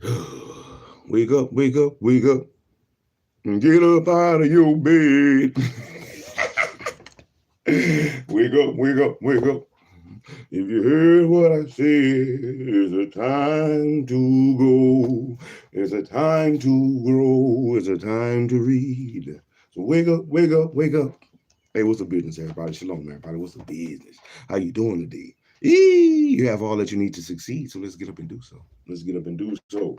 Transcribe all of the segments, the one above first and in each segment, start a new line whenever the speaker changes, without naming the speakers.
Wake up, wake up, wake up. And get up out of your bed. Wake up, wake up, wake up. If you heard what I said, it's a time to go. It's a time to grow. It's a time to read. So wake up, wake up, wake up. Hey, what's the business, everybody? Shalom, everybody. What's the business? How you doing today? You have all that you need to succeed, so let's get up and do so. Let's get up and do so.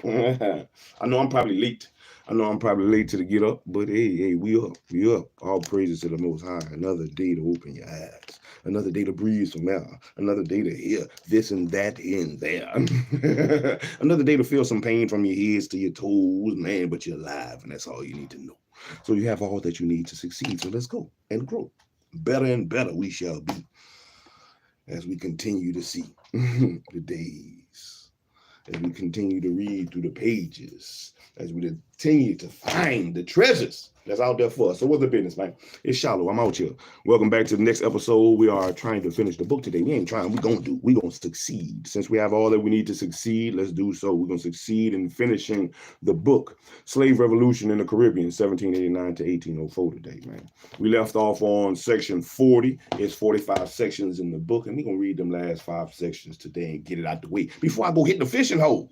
I know I'm probably late. I know I'm probably late to the get up, but hey, we up. We up. All praises to the Most High. Another day to open your eyes. Another day to breathe some air. Another day to hear this and that and there. Another day to feel some pain from your heads to your toes, man, but you're alive, and that's all you need to know. So you have all that you need to succeed. So let's go and grow. Better and better we shall be as we continue to see the days, as we continue to read through the pages, as we continue to find the treasures that's out there for us. So what's the business, man? It's SHILO. I'm out here. Welcome back to the next episode. We are trying to finish the book today. We ain't trying. We're going to succeed. Since we have all that we need to succeed, let's do so. We're going to succeed in finishing the book, Slave Revolution in the Caribbean, 1789 to 1804 today, man. We left off on section 40. It's 45 sections in the book, and we're going to read them last 5 sections today and get it out the way before I go hit the fishing hole.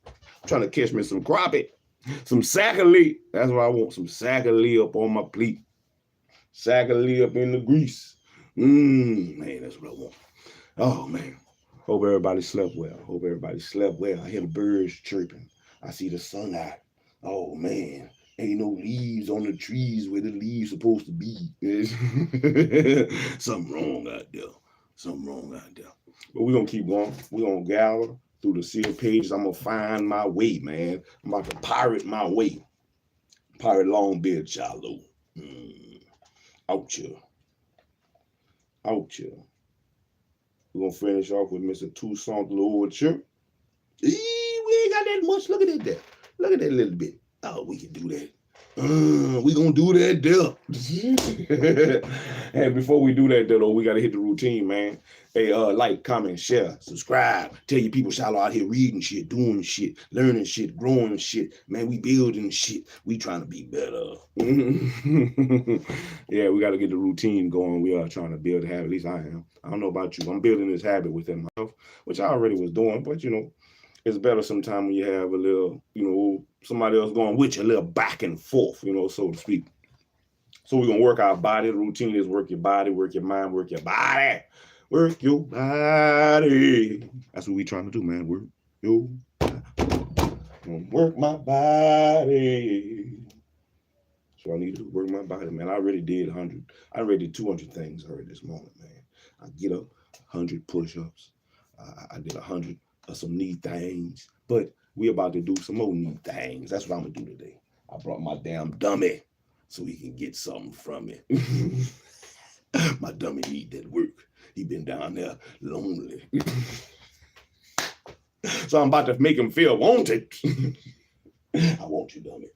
I'm trying to catch me some crappie. Some sacchalee. That's what I want. Some sacchalee up on my plate. Sacchalee up in the grease. Man, that's what I want. Oh, man. Hope everybody slept well. Hope everybody slept well. I hear the birds chirping. I see the sun out. Oh, man. Ain't no leaves on the trees where the leaves supposed to be. Something wrong out there. Something wrong out there. But we're going to keep going. We're going to gather through the sealed pages. I'm going to find my way, man. I'm about to pirate my way. Pirate Longbeard Shiloh. Out here. Out here. We're going to finish off with Mr. Toussaint L'Ouverture. We ain't got that much. Look at that there. Look at that little bit. Oh, we can do that. We gonna do that there. And before we do that though, we gotta hit the routine, man. Hey, like, comment, share, subscribe. Tell your people SHILO out here reading shit, doing shit, learning shit, growing shit. Man, we building shit. We trying to be better. Yeah, we gotta get the routine going. We are trying to build a habit. At least I am. I don't know about you. I'm building this habit within myself, which I already was doing, but you know, it's better sometimes when you have a little, you know, somebody else going with you, a little back and forth, you know, so to speak. So we're going to work our body. The routine is work your body, work your mind, work your body. Work your body. That's what we're trying to do, man. Work your body. Work my body. So I need to work my body, man. I already did 100. I already did 200 things already this morning, man. I get up, 100 push-ups. I did 100 of some knee things, but we about to do some more knee things. That's what I'm gonna do today. I brought my damn dummy so he can get something from it. My dummy need that work. He been down there lonely. So I'm about to make him feel wanted. I want you, dummy.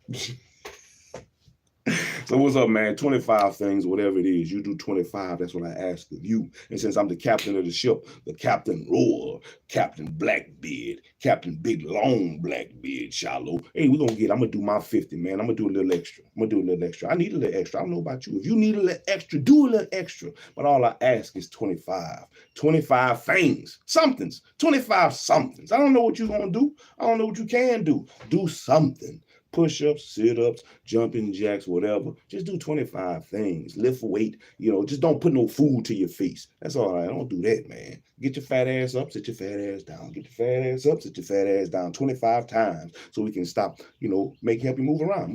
So what's up, man? 25 things, whatever it is. You do 25. That's what I ask of you. And since I'm the captain of the ship, the Captain Roar, Captain Blackbeard, Captain Big Long Blackbeard, SHILO. Hey, I'm going to do my 50, man. I'm going to do a little extra. I need a little extra. I don't know about you. If you need a little extra, do a little extra. But all I ask is 25. 25 things. Somethings. 25 somethings. I don't know what you're going to do. I don't know what you can do. Do something. Push-ups, sit-ups, jumping jacks, whatever. Just do 25 things. Lift weight. You know, just don't put no food to your face. That's all right. Don't do that, man. Get your fat ass up, sit your fat ass down. Get your fat ass up, sit your fat ass down 25 times so we can stop, you know, help you move around.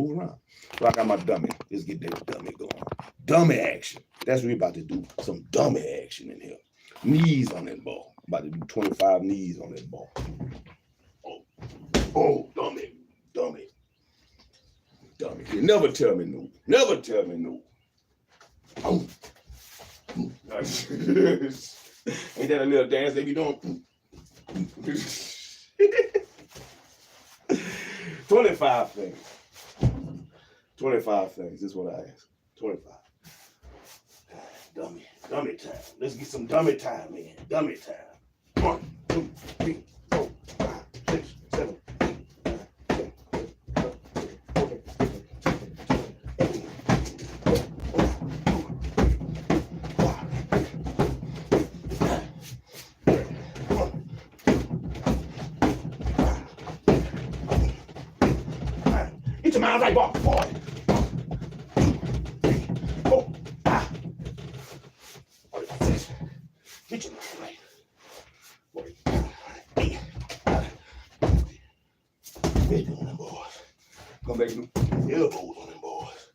So I got my dummy. Let's get that dummy going. Dummy action. That's what we about to do. Some dummy action in here. Knees on that ball. About to do 25 knees on that ball. Oh, dummy. You never tell me no. Never tell me no. Oh. Ain't that a little dance they be doing? 25 things. 25 things. This is what I ask. 25. Dummy time. Let's get some dummy time in. Dummy time. 1, 2, 3, 4, 5, 6, 7, 8, 9, Get your mind right, boy. 40. 4, 5. Get your mind right. 48. 50 on them boys. Come back to elbows on them boys.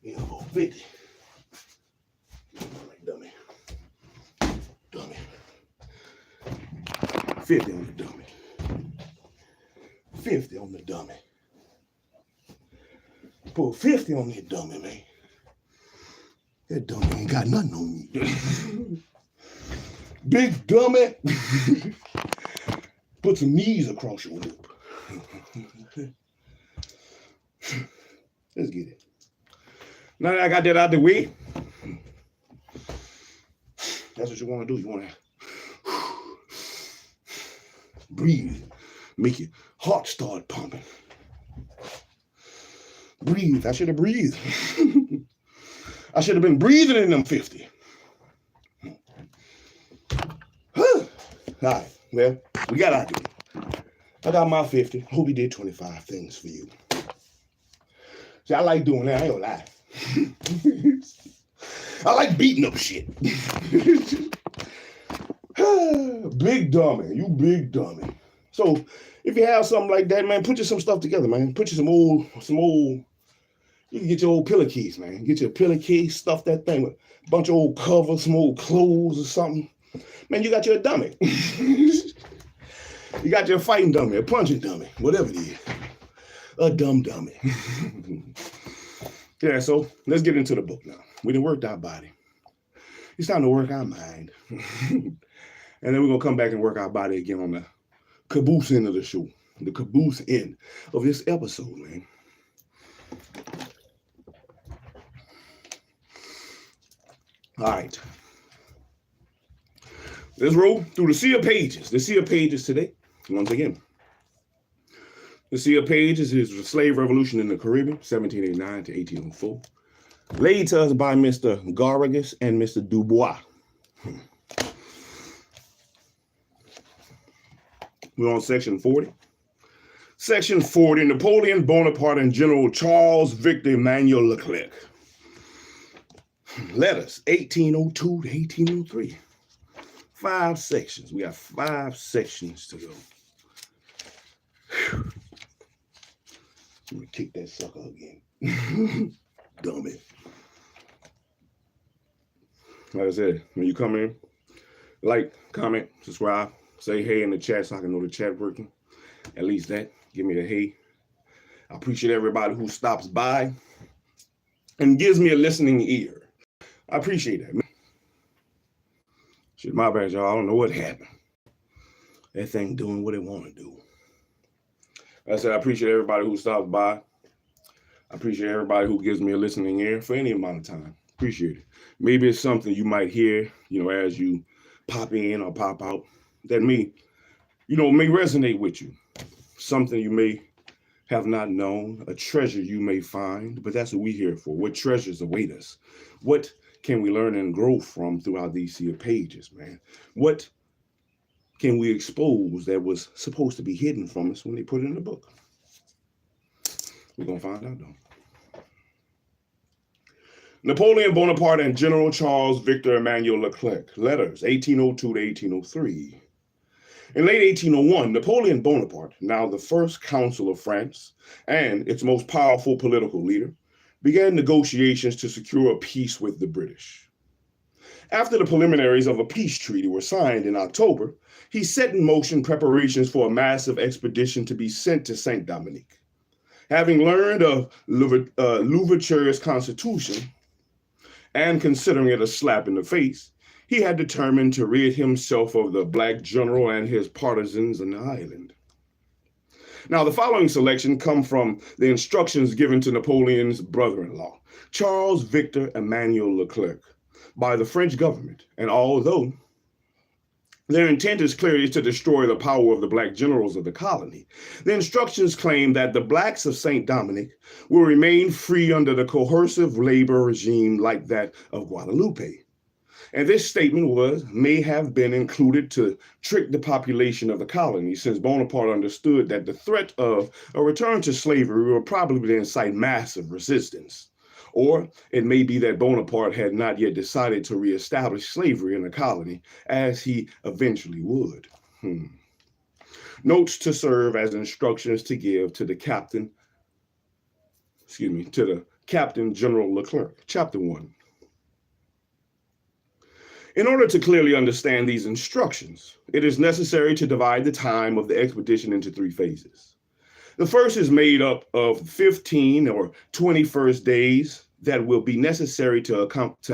Elbow 50. Dummy. Dummy. 50 on the dummy. 50 on the dummy. Put 50 on that dummy, man. That dummy ain't got nothing on me. Big dummy. Put some knees across your lip. Let's get it. Now that I got that out the way, that's what you want to do. You want to breathe. Make your heart start pumping. Breathe. I should have breathed. I should have been breathing in them 50. All right. Well, we got out there. I got my 50. Hope he did 25 things for you. See, I like doing that. I ain't gonna lie. I like beating up shit. Big dummy. You big dummy. So if you have something like that, man, put you some stuff together, man. Put you some old, you can get your old pillowcase, man. Get your pillowcase, stuff that thing with a bunch of old covers, some old clothes or something. Man, you got your dummy. You got your fighting dummy, a punching dummy, whatever it is. A dumb dummy. Yeah, so let's get into the book now. We done worked our body. It's time to work our mind. And then we're going to come back and work our body again on the caboose end of the show. The caboose end of this episode, man. All right. Let's roll through the sea of pages. The sea of pages today, once again. The sea of pages is the slave revolution in the Caribbean, 1789 to 1804. Laid to us by Mr. Garrigus and Mr. Dubois. We're on section 40. Section 40, Napoleon Bonaparte and General Charles Victor Emmanuel Leclerc. Letters, 1802 to 1803. 5 sections. We got 5 sections to go. Whew. Let me kick that sucker again. Dummy. Like I said, when you come in, like, comment, subscribe, say hey in the chat so I can know the chat working. At least that. Give me a hey. I appreciate everybody who stops by and gives me a listening ear. I appreciate that, man. Shit, my bad, y'all. I don't know what happened. That thing doing what it want to do. Like I said, I appreciate everybody who stops by. I appreciate everybody who gives me a listening ear for any amount of time. Appreciate it. Maybe it's something you might hear, as you pop in or pop out that may resonate with you. Something you may have not known, a treasure you may find, but that's what we're here for. What treasures await us? What can we learn and grow from throughout these sea of pages, man? What can we expose that was supposed to be hidden from us when they put it in the book? We're going to find out, though. Napoleon Bonaparte and General Charles Victor Emmanuel Leclerc. Letters, 1802 to 1803. In late 1801, Napoleon Bonaparte, now the first consul of France and its most powerful political leader, began negotiations to secure a peace with the British. After the preliminaries of a peace treaty were signed in October, he set in motion preparations for a massive expedition to be sent to Saint-Dominique. Having learned of Louverture's constitution and considering it a slap in the face, he had determined to rid himself of the black general and his partisans in the island. Now, the following selection come from the instructions given to Napoleon's brother-in-law, Charles Victor Emmanuel Leclerc, by the French government. And although their intent is clearly to destroy the power of the black generals of the colony, the instructions claim that the blacks of Saint-Dominique will remain free under the coercive labor regime like that of Guadeloupe. And this statement may have been included to trick the population of the colony, since Bonaparte understood that the threat of a return to slavery would probably incite massive resistance. Or it may be that Bonaparte had not yet decided to reestablish slavery in the colony, as he eventually would. Notes to serve as instructions to give to the Captain General Leclerc. Chapter 1. In order to clearly understand these instructions, it is necessary to divide the time of the expedition into 3 phases. The first is made up of 15 or 21st days that will be necessary to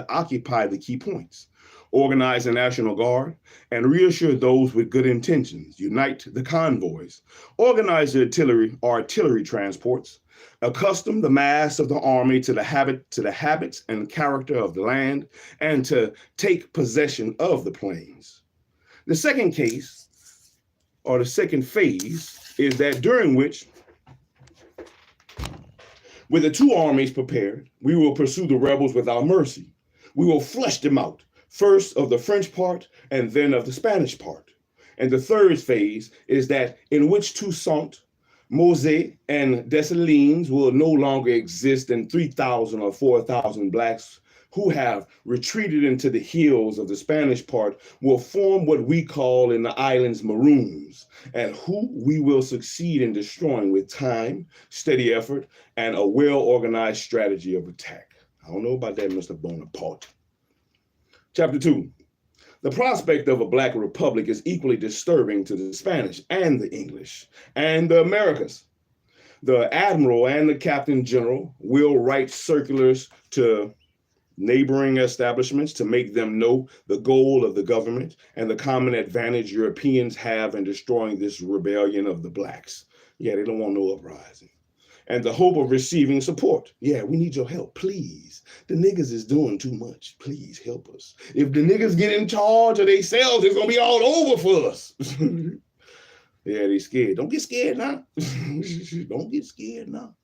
occupy the key points, organize the National Guard, and reassure those with good intentions, unite the convoys, organize the artillery transports, accustom the mass of the army to the habits and character of the land, and to take possession of the plains. The second case, or the second phase, is that during which, with the 2 armies prepared, we will pursue the rebels without mercy. We will flush them out, first of the French part and then of the Spanish part. And the third phase is that in which Toussaint, Mosé, and Dessalines will no longer exist, and 3,000 or 4,000 blacks who have retreated into the hills of the Spanish part will form what we call in the islands Maroons, and who we will succeed in destroying with time, steady effort, and a well-organized strategy of attack. I don't know about that, Mr. Bonaparte. Chapter 2. The prospect of a Black republic is equally disturbing to the Spanish and the English and the Americas. The Admiral and the Captain General will write circulars to neighboring establishments to make them know the goal of the government and the common advantage Europeans have in destroying this rebellion of the blacks. Yeah, they don't want no uprising. And the hope of receiving support. Yeah, we need your help, please. The niggas is doing too much. Please help us. If the niggas get in charge of themselves, it's gonna be all over for us. Yeah, they scared. Don't get scared now. Don't get scared now.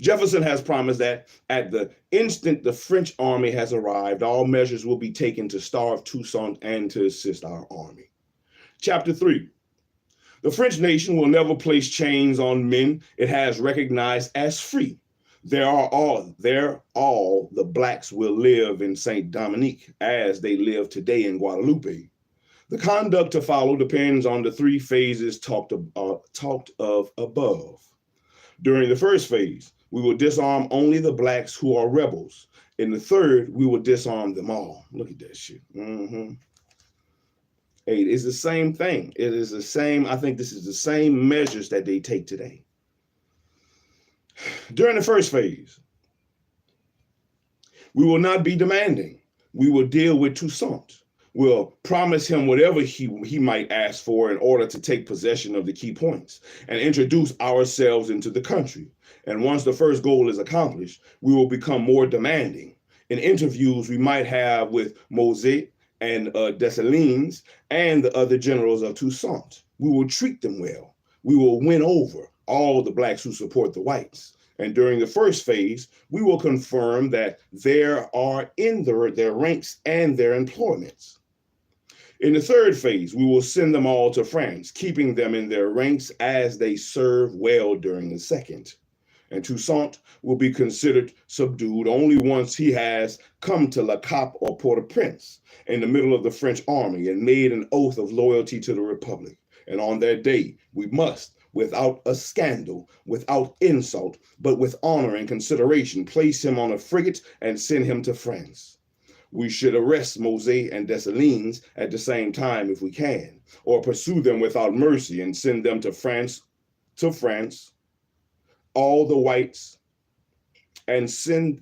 Jefferson has promised that at the instant the French army has arrived, all measures will be taken to starve Toussaint and to assist our army. Chapter 3. The French nation will never place chains on men it has recognized as free. There all the blacks will live in Saint Dominique as they live today in Guadeloupe. The conduct to follow depends on the 3 phases talked of above. During the first phase, we will disarm only the blacks who are rebels. In the third, we will disarm them all. Look at that shit. Hey, it's the same thing. It is the same. I think this is the same measures that they take today. During the first phase, we will not be demanding. We will deal with Toussaint. We'll promise him whatever he might ask for in order to take possession of the key points and introduce ourselves into the country. And once the first goal is accomplished, we will become more demanding. In interviews we might have with Mosé and Dessalines and the other generals of Toussaint, we will treat them well. We will win over all the blacks who support the whites. And during the first phase, we will confirm that there are in their ranks and their employments. In the third phase, we will send them all to France, keeping them in their ranks as they serve well during the second. And Toussaint will be considered subdued only once he has come to Le Cap or Port-au-Prince in the middle of the French army and made an oath of loyalty to the Republic. And on that day, we must, without a scandal, without insult, but with honor and consideration, place him on a frigate and send him to France. We should arrest Mosé and Dessalines at the same time if we can, or pursue them without mercy and send them to France, all the whites, and send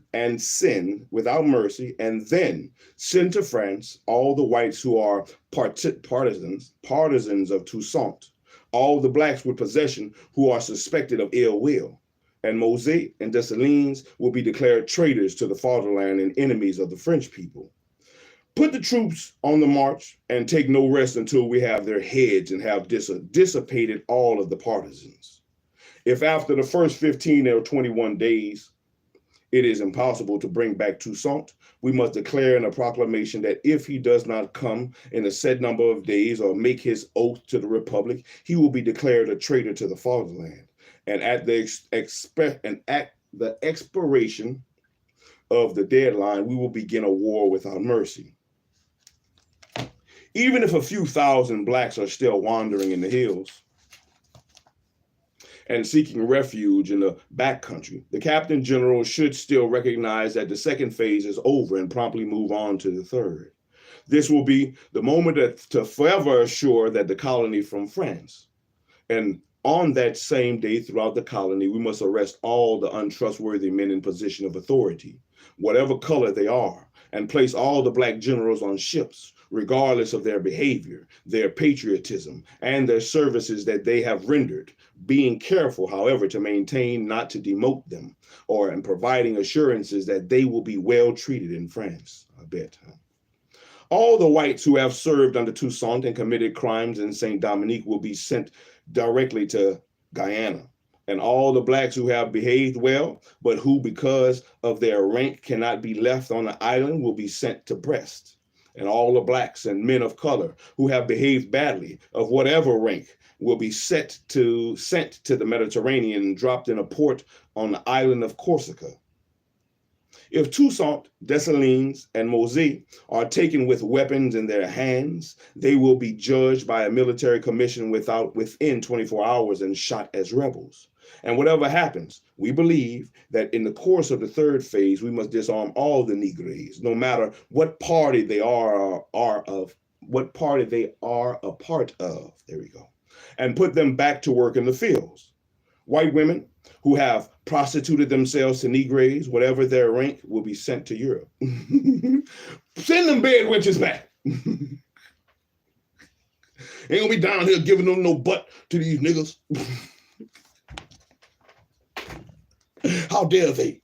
without mercy, and then send to France all the whites who are partisans of Toussaint, all the blacks with possession who are suspected of ill will, and Mosé and Dessalines will be declared traitors to the fatherland and enemies of the French people. Put the troops on the march and take no rest until we have their heads and have dissipated all of the partisans. If after the first 15 or 21 days, it is impossible to bring back Toussaint, we must declare in a proclamation that if he does not come in a set number of days or make his oath to the republic, he will be declared a traitor to the fatherland. And at the expiration of the deadline, we will begin a war without mercy. Even if a few thousand blacks are still wandering in the hills and seeking refuge in the backcountry, the Captain General should still recognize that the second phase is over and promptly move on to the third. This will be the moment to forever assure that the colony from France. And on that same day throughout the colony, we must arrest all the untrustworthy men in position of authority, whatever color they are, and place all the black generals on ships, regardless of their behavior, their patriotism, and their services that they have rendered, being careful, however, to maintain not to demote them, and providing assurances that they will be well treated in France. I bet. All the whites who have served under Toussaint and committed crimes in Saint Dominique will be sent directly to Guyana. And all the blacks who have behaved well, but who because of their rank cannot be left on the island, will be sent to Brest. And all the blacks and men of color who have behaved badly, of whatever rank, will be sent to the Mediterranean and dropped in a port on the island of Corsica. If Toussaint, Dessalines, and Mosey are taken with weapons in their hands, they will be judged by a military commission within 24 hours and shot as rebels. And whatever happens, we believe that in the course of the third phase, we must disarm all the Negroes, no matter what party they are a part of. There we go. And put them back to work in the fields. White women who have prostituted themselves to Negroes, whatever their rank, will be sent to Europe. Send them bed wenches back. Ain't gonna be down here giving them no butt to these niggas. How dare they?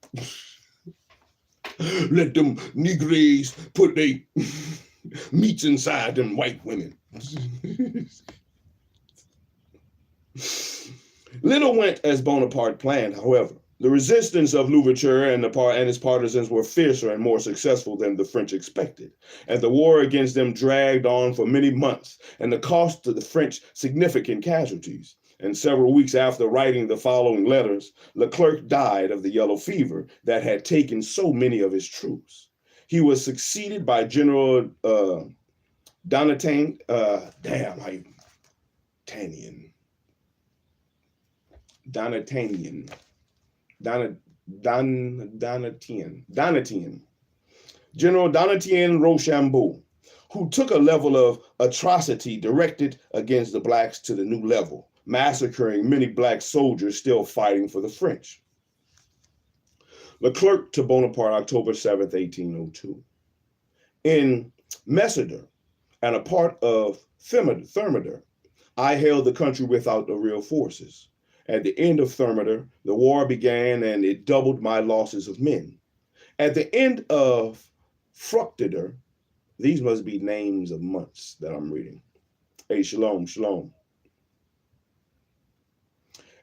Let them Negroes put their meats inside them white women. Little went as Bonaparte planned, however. The resistance of Louverture and his partisans were fiercer and more successful than the French expected, and the war against them dragged on for many months, and the cost to the French significant casualties. And several weeks after writing the following letters, Leclerc died of the yellow fever that had taken so many of his troops. He was succeeded by General Donatien. General Donatien Rochambeau, who took a level of atrocity directed against the blacks to the new level, massacring many black soldiers still fighting for the French. Leclerc to Bonaparte, October 7th, 1802. In Messenger and a part of Thermidor, I held the country without the real forces. At the end of Thermidor, the war began and it doubled my losses of men. At the end of Fructidor, these must be names of months that I'm reading. Hey, shalom, shalom.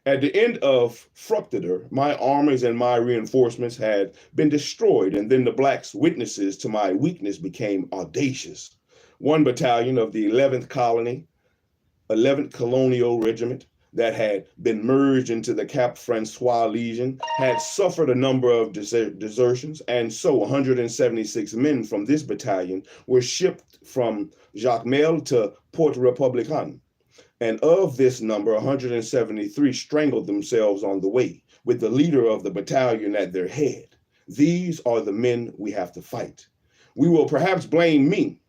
At the end of Fructidor, my armies and my reinforcements had been destroyed, and then the blacks' witnesses to my weakness became audacious. One battalion of the 11th Colonial Regiment that had been merged into the Cap Francois Legion had suffered a number of desertions, and so 176 men from this battalion were shipped from Jacmel to Port Republican. And of this number, 173 strangled themselves on the way, with the leader of the battalion at their head. These are the men we have to fight. You will perhaps blame me,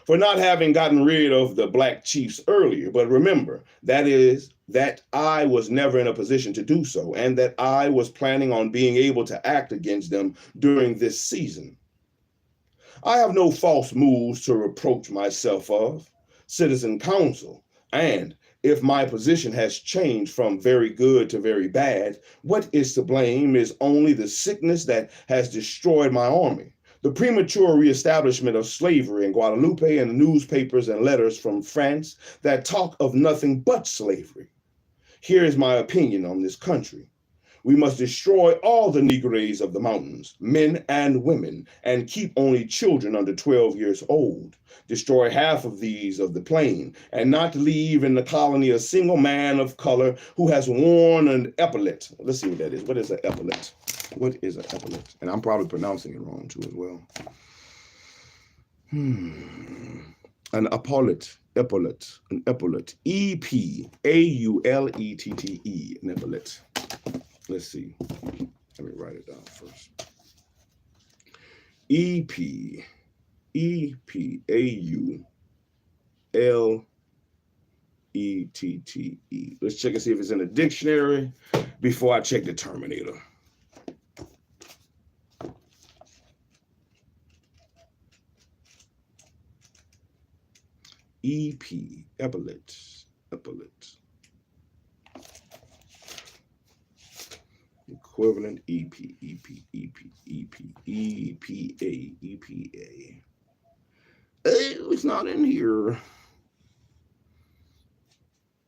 for not having gotten rid of the black chiefs earlier, but remember, that I was never in a position to do so, and that I was planning on being able to act against them during this season. I have no false moves to reproach myself of, citizen council, and if my position has changed from very good to very bad, what is to blame is only the sickness that has destroyed my army, the premature reestablishment of slavery in Guadeloupe, and the newspapers and letters from France that talk of nothing but slavery. Here is my opinion on this country. We must destroy all the Negroes of the mountains, men and women, and keep only children under 12 years old. Destroy half of these of the plain, and not leave in the colony a single man of color who has worn an epaulet. Let's see what that is. What is an epaulet? What is an epaulet? And I'm probably pronouncing it wrong too as well. An epaulet. Epaulet. An epaulet. E-P-A-U-L-E-T-T-E. An epaulet. Let's see. Let me write it down first. E-P-A-U-L-E-T-T-E. Let's check and see if it's in a dictionary before I check the Terminator. E-P, epaulet, epaulet. Equivalent EP, EP, EP, EP, EPA, EPA. It's not in here.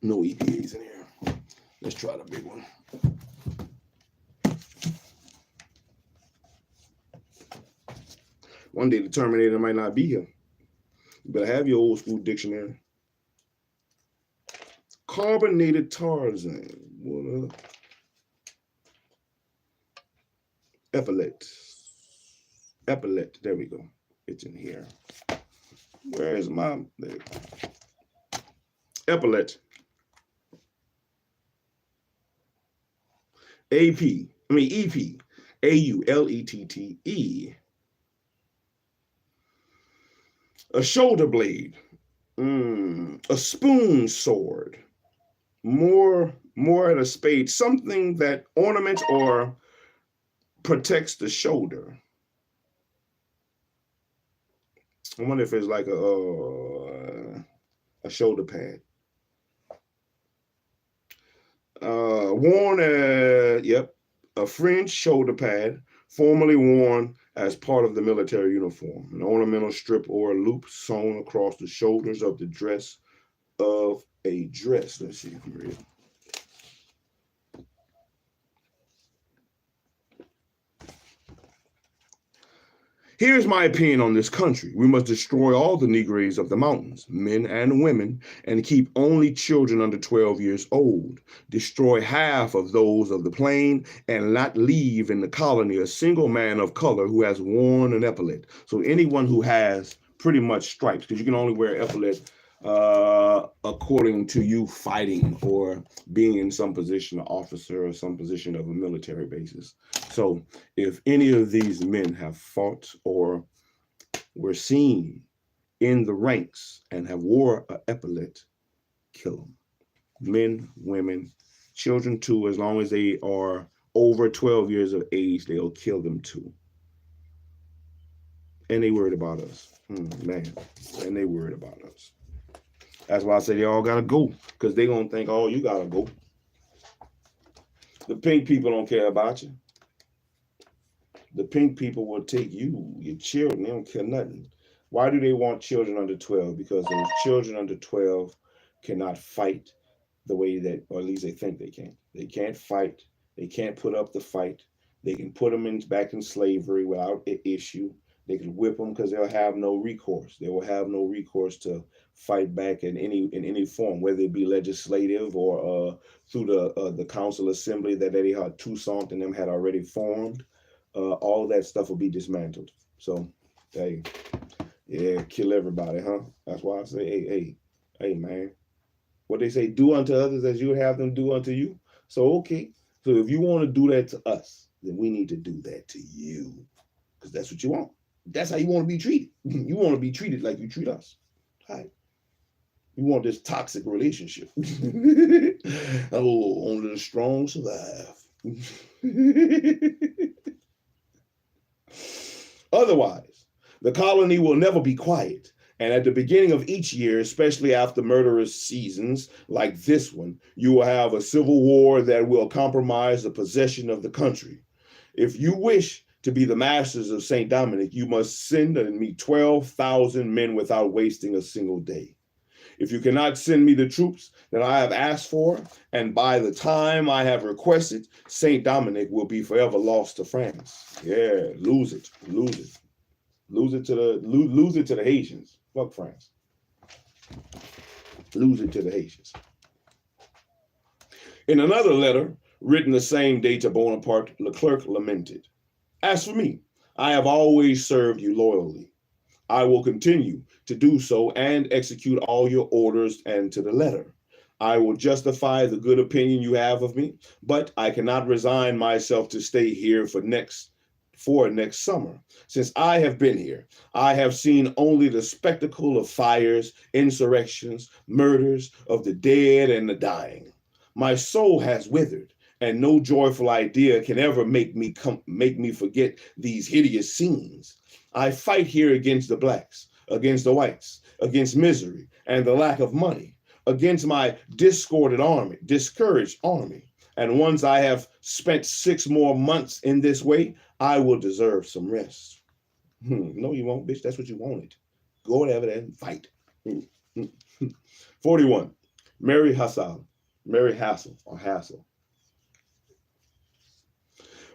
No EPAs in here. Let's try the big one. One day the Terminator might not be here. You better have your old school dictionary. Carbonated Tarzan. What up? Epaulet. Epaulet. There we go. It's in here. Where is my... There. Epaulet. EP. A-U-L-E-T-T-E. A shoulder blade. A spoon sword. More at a spade. Something that ornaments or protects the shoulder. I wonder if it's like a shoulder pad. Worn a fringed shoulder pad, formerly worn as part of the military uniform, an ornamental strip or a loop sewn across the shoulders of the dress of a dress. Let's see if you read it. Here's my opinion on this country. We must destroy all the Negroes of the mountains, men and women, and keep only children under 12 years old. Destroy half of those of the plain, and not leave in the colony a single man of color who has worn an epaulet. So anyone who has pretty much stripes, because you can only wear epaulet according to you fighting or being in some position of officer or some position of a military basis. So if any of these men have fought or were seen in the ranks and have wore an epaulet, kill them. Men, women, children too, as long as they are over 12 years of age, they'll kill them too. And they worried about us. Man, and they worried about us. That's why I say they all gotta go, because they're gonna think, oh, you gotta go. The pink people don't care about you. The pink people will take you, your children, they don't care nothing. Why do they want children under 12? Because those children under 12 cannot fight the way that, or at least they think they can. They can't fight. They can't put up the fight. They can put them back in slavery without an issue. They can whip them because they'll have no recourse. They will have no recourse to fight back in any form, whether it be legislative or through the council assembly that Eddie had Toussaint and them had already formed. All that stuff will be dismantled. So, hey, yeah, kill everybody, huh? That's why I say, hey, man. What they say, do unto others as you would have them do unto you. So, okay. So if you want to do that to us, then we need to do that to you, because that's what you want. That's how you want to be treated. You want to be treated like you treat us. Right? You want this toxic relationship. Oh, only the strong survive. Otherwise, the colony will never be quiet. And at the beginning of each year, especially after murderous seasons like this one, you will have a civil war that will compromise the possession of the country. If you wish to be the masters of St. Dominic, you must send and meet 12,000 men without wasting a single day. If you cannot send me the troops that I have asked for, and by the time I have requested, Saint Dominic will be forever lost to France. Yeah, lose it. Lose it to the Haitians. Fuck France. Lose it to the Haitians. In another letter, written the same day to Bonaparte, Leclerc lamented, "As for me, I have always served you loyally. I will continue to do so and execute all your orders and to the letter. I will justify the good opinion you have of me, but I cannot resign myself to stay here for next summer. Since I have been here, I have seen only the spectacle of fires, insurrections, murders of the dead and the dying. My soul has withered, and no joyful idea can ever make me forget these hideous scenes. I fight here against the blacks, against the whites, against misery and the lack of money, against my discouraged army. And once I have spent 6 more months in this way, I will deserve some rest." No, you won't, bitch. That's what you wanted. Go over there and fight. 41. Mary Hassel.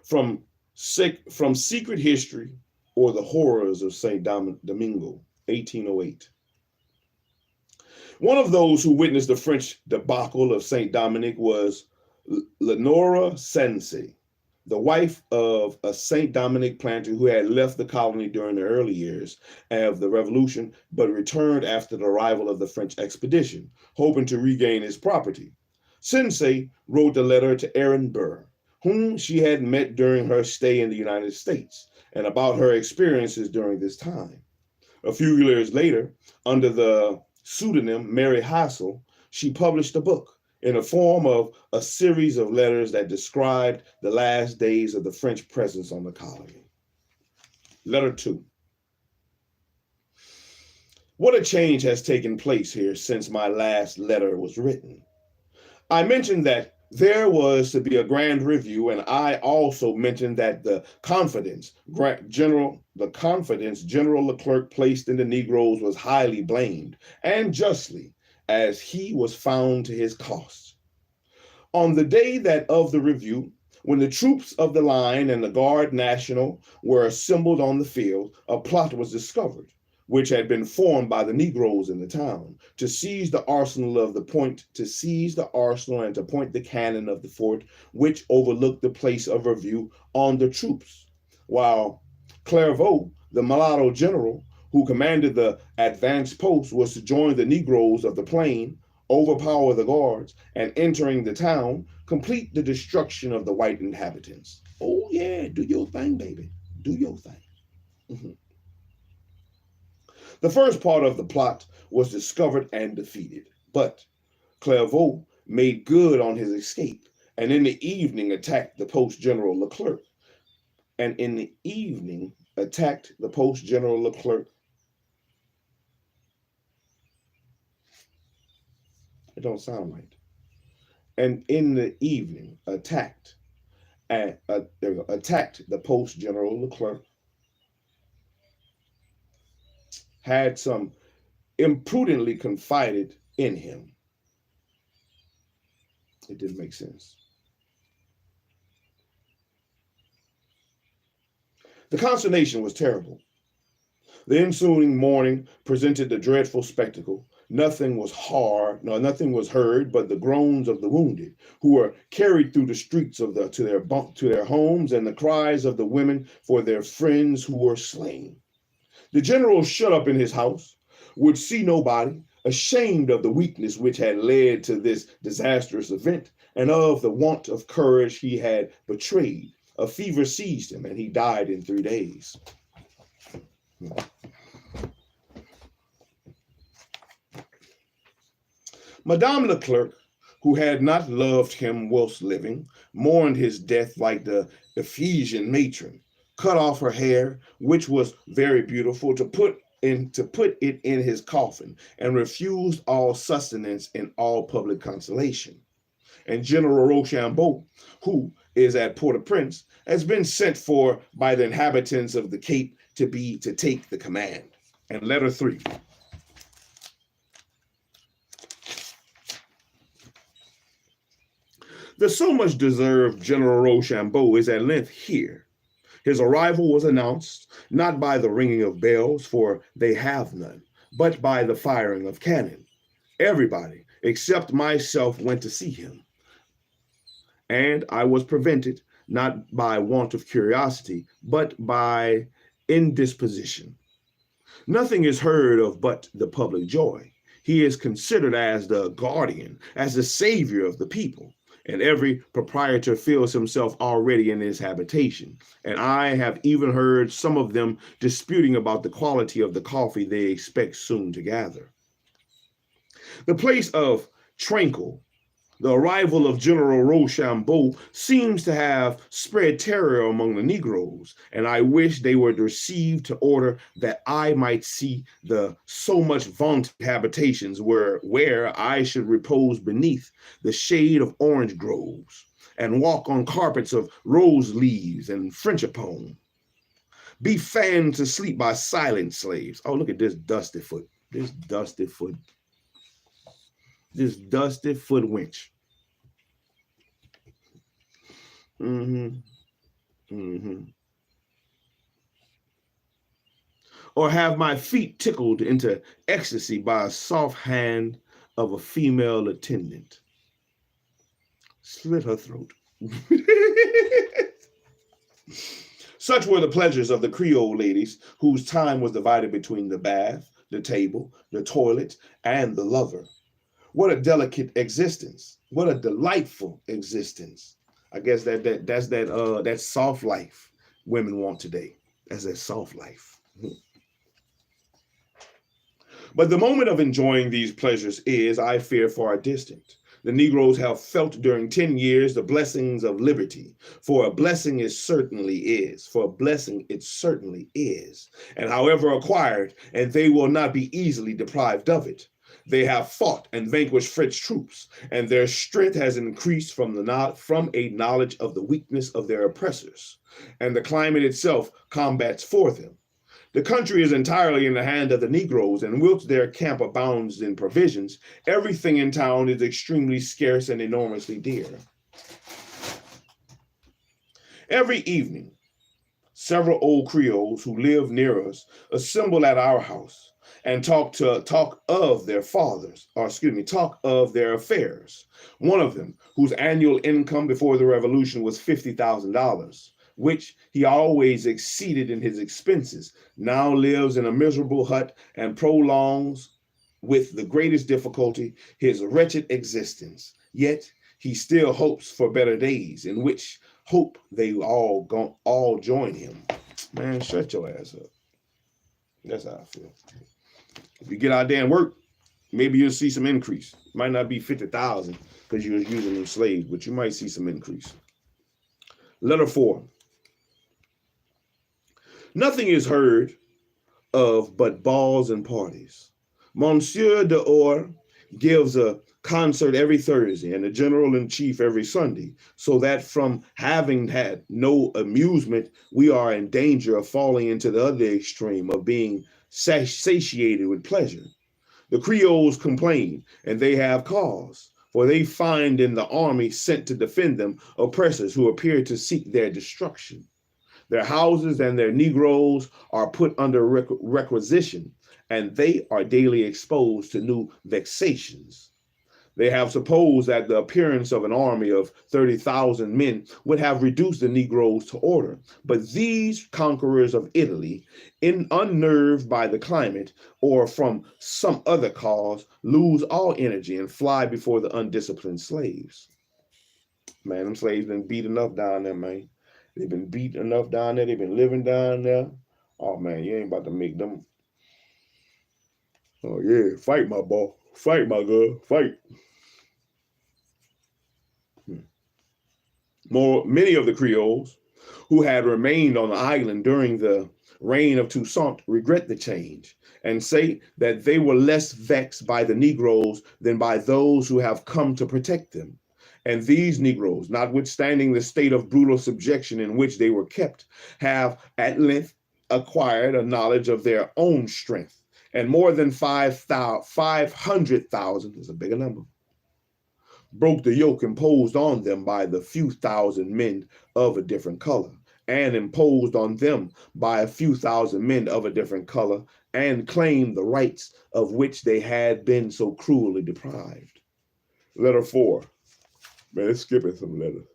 From Secret History or the Horrors of St. Domingo, 1808. One of those who witnessed the French debacle of St. Dominic was Lenora Sensei, the wife of a St. Dominic planter who had left the colony during the early years of the Revolution, but returned after the arrival of the French expedition, hoping to regain his property. Sensei wrote a letter to Aaron Burr, whom she had met during her stay in the United States, and about her experiences during this time. A few years later, under the pseudonym Mary Hassel, she published a book in the form of a series of letters that described the last days of the French presence on the colony. Letter 2. What a change has taken place here since my last letter was written. I mentioned that there was to be a grand review, and I also mentioned that the confidence General Leclerc placed in the Negroes was highly blamed, and justly, as he was found to his cost. On the day of the review, when the troops of the line and the Guard National were assembled on the field, a plot was discovered, which had been formed by the Negroes in the town, to seize the arsenal and to point the cannon of the fort, which overlooked the place of review, on the troops, while Clairvaux, the mulatto general who commanded the advanced post, was to join the Negroes of the plain, overpower the guards, and entering the town, complete the destruction of the white inhabitants. Oh yeah, do your thing, baby. Do your thing. The first part of the plot was discovered and defeated, but Clairvaux made good on his escape, and in the evening attacked the post General Leclerc. It don't sound right. And in the evening attacked the post General Leclerc. Had some imprudently confided in him. It didn't make sense. The consternation was terrible. The ensuing morning presented the dreadful spectacle. Nothing was heard but the groans of the wounded, who were carried through the streets to their homes, and the cries of the women for their friends who were slain. The general, shut up in his house, would see nobody, ashamed of the weakness which had led to this disastrous event, and of the want of courage he had betrayed. A fever seized him, and he died in 3 days. Madame Leclerc, who had not loved him whilst living, mourned his death like the Ephesian matron, cut off her hair, which was very beautiful, to put it in his coffin, and refused all sustenance and all public consolation. And General Rochambeau, who is at Port-au-Prince, has been sent for by the inhabitants of the Cape to take the command. And letter 3. The so much deserved General Rochambeau is at length here. His arrival was announced not by the ringing of bells, for they have none, but by the firing of cannon. Everybody, except myself, went to see him, and I was prevented, not by want of curiosity, but by indisposition. Nothing is heard of but the public joy. He is considered as the guardian, as the savior of the people, and every proprietor feels himself already in his habitation. And I have even heard some of them disputing about the quality of the coffee they expect soon to gather. The place of tranquil, the arrival of General Rochambeau seems to have spread terror among the Negroes, and I wish they were received to order that I might see the so much vaunted habitations where I should repose beneath the shade of orange groves and walk on carpets of rose leaves and Frenchapone, be fanned to sleep by silent slaves. Oh, look at this dusty foot, this dusty foot wench. Or have my feet tickled into ecstasy by a soft hand of a female attendant. Slit her throat. Such were the pleasures of the Creole ladies, whose time was divided between the bath, the table, the toilet, and the lover. What a delicate existence. What a delightful existence. I guess that's that soft life women want today. That's that soft life. But the moment of enjoying these pleasures is, I fear, far distant. The Negroes have felt during 10 years the blessings of liberty, for a blessing it certainly is, and however acquired, and they will not be easily deprived of it. They have fought and vanquished French troops, and their strength has increased from a knowledge of the weakness of their oppressors, and the climate itself combats for them. The country is entirely in the hand of the Negroes, and whilst their camp abounds in provisions, everything in town is extremely scarce and enormously dear. Every evening, several old Creoles who live near us assemble at our house and talk of their affairs. One of them, whose annual income before the revolution was $50,000, which he always exceeded in his expenses, now lives in a miserable hut and prolongs with the greatest difficulty his wretched existence. Yet he still hopes for better days, in which hope they all join him. Man, shut your ass up. That's how I feel. If you get out there and work, maybe you'll see some increase. It might not be 50,000 because you're using them slaves, but you might see some increase. Letter 4. Nothing is heard of but balls and parties. Monsieur d'Or gives a concert every Thursday and the general-in-chief every Sunday, so that from having had no amusement, we are in danger of falling into the other extreme of being satiated with pleasure. The Creoles complain, and they have cause, for they find in the army sent to defend them oppressors who appear to seek their destruction. Their houses and their Negroes are put under requisition, and they are daily exposed to new vexations. They have supposed that the appearance of an army of 30,000 men would have reduced the Negroes to order. But these conquerors of Italy, unnerved by the climate or from some other cause, lose all energy and fly before the undisciplined slaves. Man, them slaves been beat enough down there, man. They've been beat enough down there. They've been living down there. Oh, man, you ain't about to make them. Oh, yeah, fight, my boy. Fight, my girl. Fight. Many of the Creoles who had remained on the island during the reign of Toussaint regret the change and say that they were less vexed by the Negroes than by those who have come to protect them. And these Negroes, notwithstanding the state of brutal subjection in which they were kept, have at length acquired a knowledge of their own strength, and more than 500,000 is a bigger number, broke the yoke imposed on them by the few thousand men of a different color, and imposed on them by a few thousand men of a different color, and claimed the rights of which they had been so cruelly deprived. Letter 4. Man, it's skipping some letters.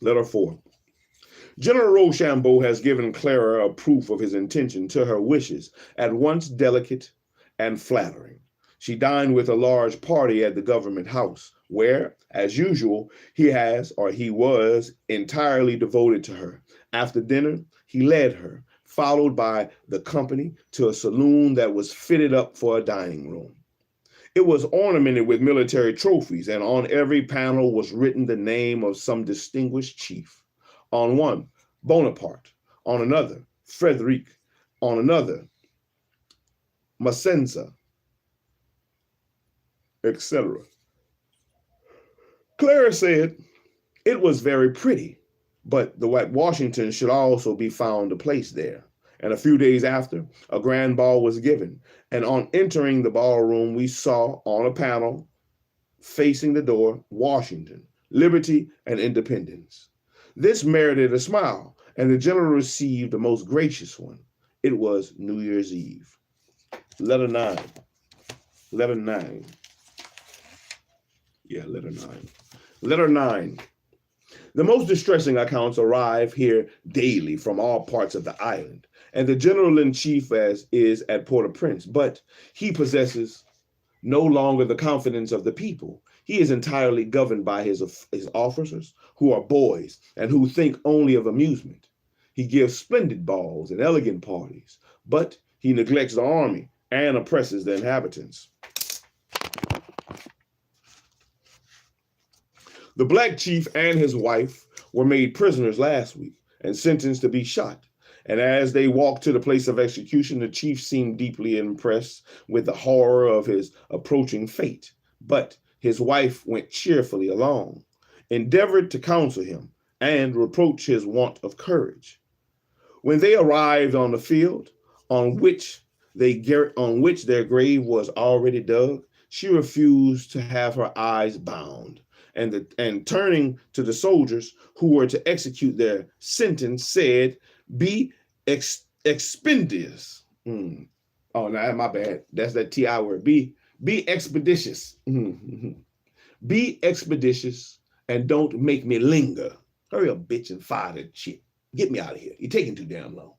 Letter 4. General Rochambeau has given Clara a proof of his intention to her wishes, at once delicate and flattering. She dined with a large party at the government house, where, as usual, he was entirely devoted to her. After dinner, he led her, followed by the company, to a saloon that was fitted up for a dining room. It was ornamented with military trophies, and on every panel was written the name of some distinguished chief. On one, Bonaparte; on another, Frederic; on another, Macenza, etc. Clara said it was very pretty, but the white Washington should also be found a place there. And a few days after, a grand ball was given, and on entering the ballroom, we saw on a panel facing the door, Washington, Liberty, and Independence. This merited a smile, and the general received a most gracious one. It was New Year's Eve. Letter 9. Letter 9. Yeah, letter 9. Letter 9. The most distressing accounts arrive here daily from all parts of the island, and the general-in-chief is at Port-au-Prince, but he possesses no longer the confidence of the people. He is entirely governed by his officers, who are boys and who think only of amusement. He gives splendid balls and elegant parties, but he neglects the army and oppresses the inhabitants. The black chief and his wife were made prisoners last week and sentenced to be shot. And as they walked to the place of execution, the chief seemed deeply impressed with the horror of his approaching fate. But his wife went cheerfully along, endeavored to counsel him, and reproach his want of courage. When they arrived on the field on which their grave was already dug, she refused to have her eyes bound, and turning to the soldiers who were to execute their sentence, said, "Be expeditious." Oh, no, my bad. That's that TI word. Be expeditious. Be expeditious and don't make me linger. Hurry up, bitch, and fire that shit. Get me out of here. You're taking too damn long.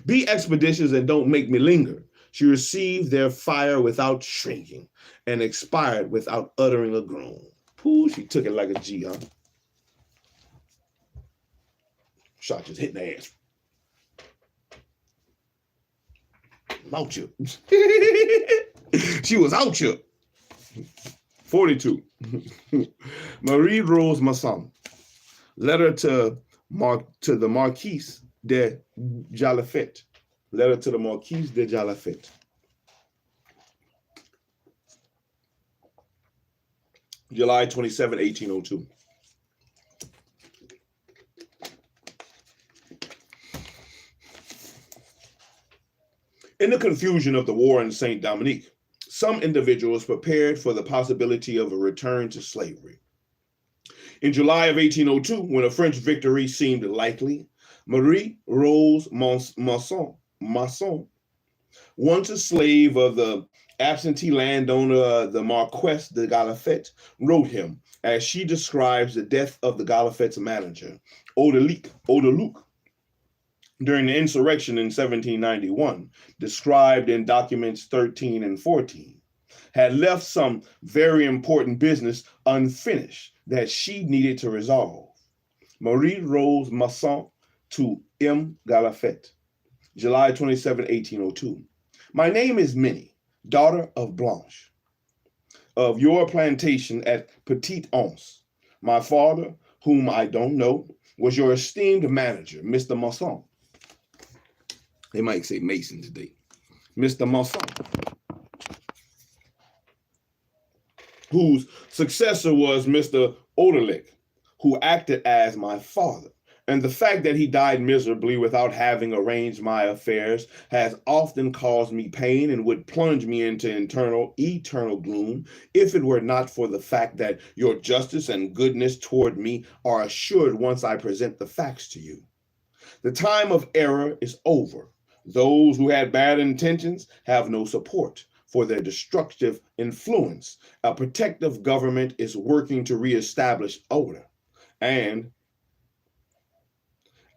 Be expeditious and don't make me linger. She received their fire without shrinking and expired without uttering a groan. Ooh, she took it like a G, huh? Shot just hit in the ass. I'm out you. She was out you. 42. Marie Rose Masson. Letter to the Marquise de Jalafet. Letter to the Marquise de Jalafet. July 27, 1802. In the confusion of the war in Saint Dominique, some individuals prepared for the possibility of a return to slavery. In July of 1802, when a French victory seemed likely, Marie Rose Masson, once a slave of the absentee landowner, the Marquess de Galafet, wrote him, as she describes the death of the Galafet's manager, Odeluc, during the insurrection in 1791, described in documents 13 and 14, had left some very important business unfinished that she needed to resolve. Marie Rose Masson to M. Galafet, July 27, 1802. My name is Minnie, daughter of Blanche, of your plantation at Petite Anse. My father, whom I don't know, was your esteemed manager, Mr. Masson. They might say Mason today. Mr. Masson, whose successor was Mr. Odeluc, who acted as my father, And the fact that he died miserably without having arranged my affairs has often caused me pain and would plunge me into eternal gloom if it were not for the fact that your justice and goodness toward me are assured once I present the facts to you. The time of error is over. Those who had bad intentions have no support for their destructive influence. A protective government is working to reestablish order, and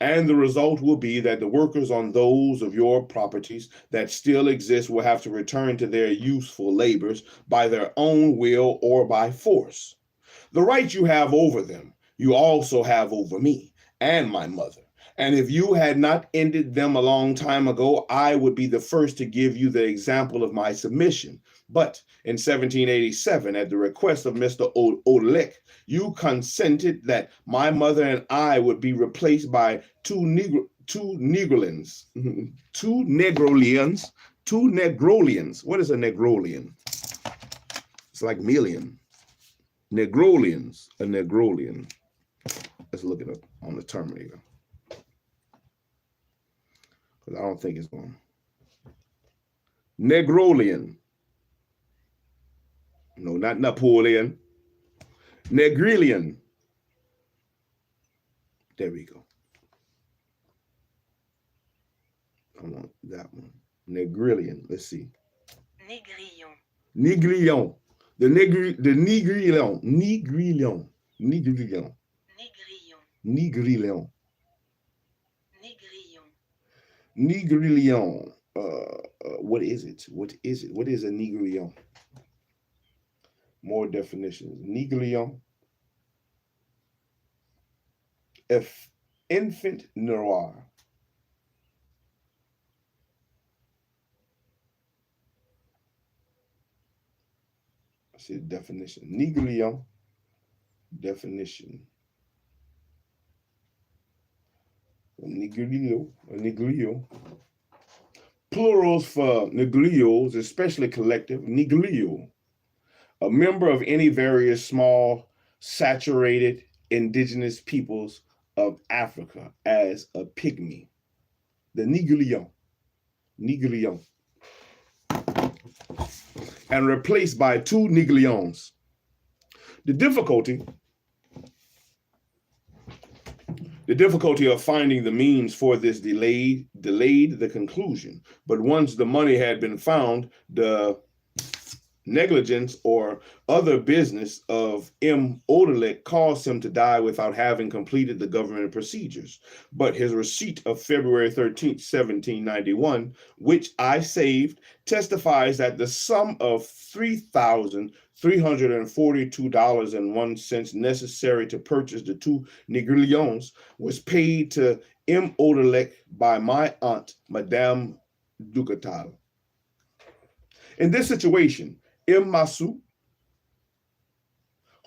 the result will be that the workers on those of your properties that still exist will have to return to their useful labors by their own will or by force. The right you have over them, you also have over me and my mother. And if you had not ended them a long time ago, I would be the first to give you the example of my submission. But in 1787, at the request of Mr. Odelek, you consented that my mother and I would be replaced by two Negrolians. What is a Negrolian? It's like million. Negrolians, a Negrolian. Let's look it up on the Terminator. Because I don't think it's going. Negrolian. No, not Napoleon. Negrilian. There we go. I want that one. Negrilian. Let's see.
Négrillon.
Négrillon. The Négrillon. Négrillon. Négrillon. Négrillon.
Négrillon.
Négrillon. What is it? What is it? What is a Négrillon? More definitions. Négrillon. Infant noir. I see the definition. Négrillon. Definition. Negrillo. Plurals for negrillos, especially collective. Negrillo. A member of any various small, saturated indigenous peoples of Africa as a pygmy. The Negrillon. And replaced by two Negrillons. The difficulty of finding the means for this delayed the conclusion. But once the money had been found, the negligence or other business of M. Odelek caused him to die without having completed the government procedures. But his receipt of February 13th, 1791, which I saved, testifies that the sum of $3,342.01 necessary to purchase the two Negrillons was paid to M. Odelek by my aunt, Madame Ducatal. In this situation, M. Masu,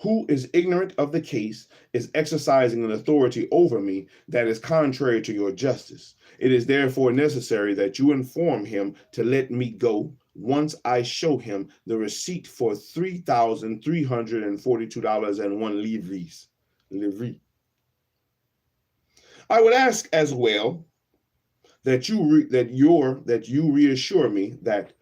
who is ignorant of the case, is exercising an authority over me that is contrary to your justice. It is therefore necessary that you inform him to let me go once I show him the receipt for $3,342.01 livres. I would ask as well that you reassure me that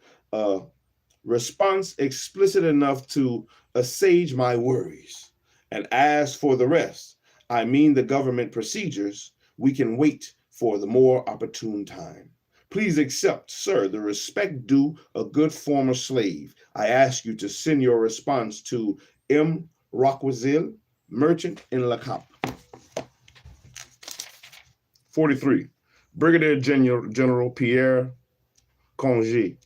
response explicit enough to assuage my worries. And as for the rest, I mean the government procedures, we can wait for the more opportune time. Please accept, sir, the respect due a good former slave. I ask you to send your response to M. Rockwazil, merchant in Le Cap. 43. Brigadier General Pierre Congé.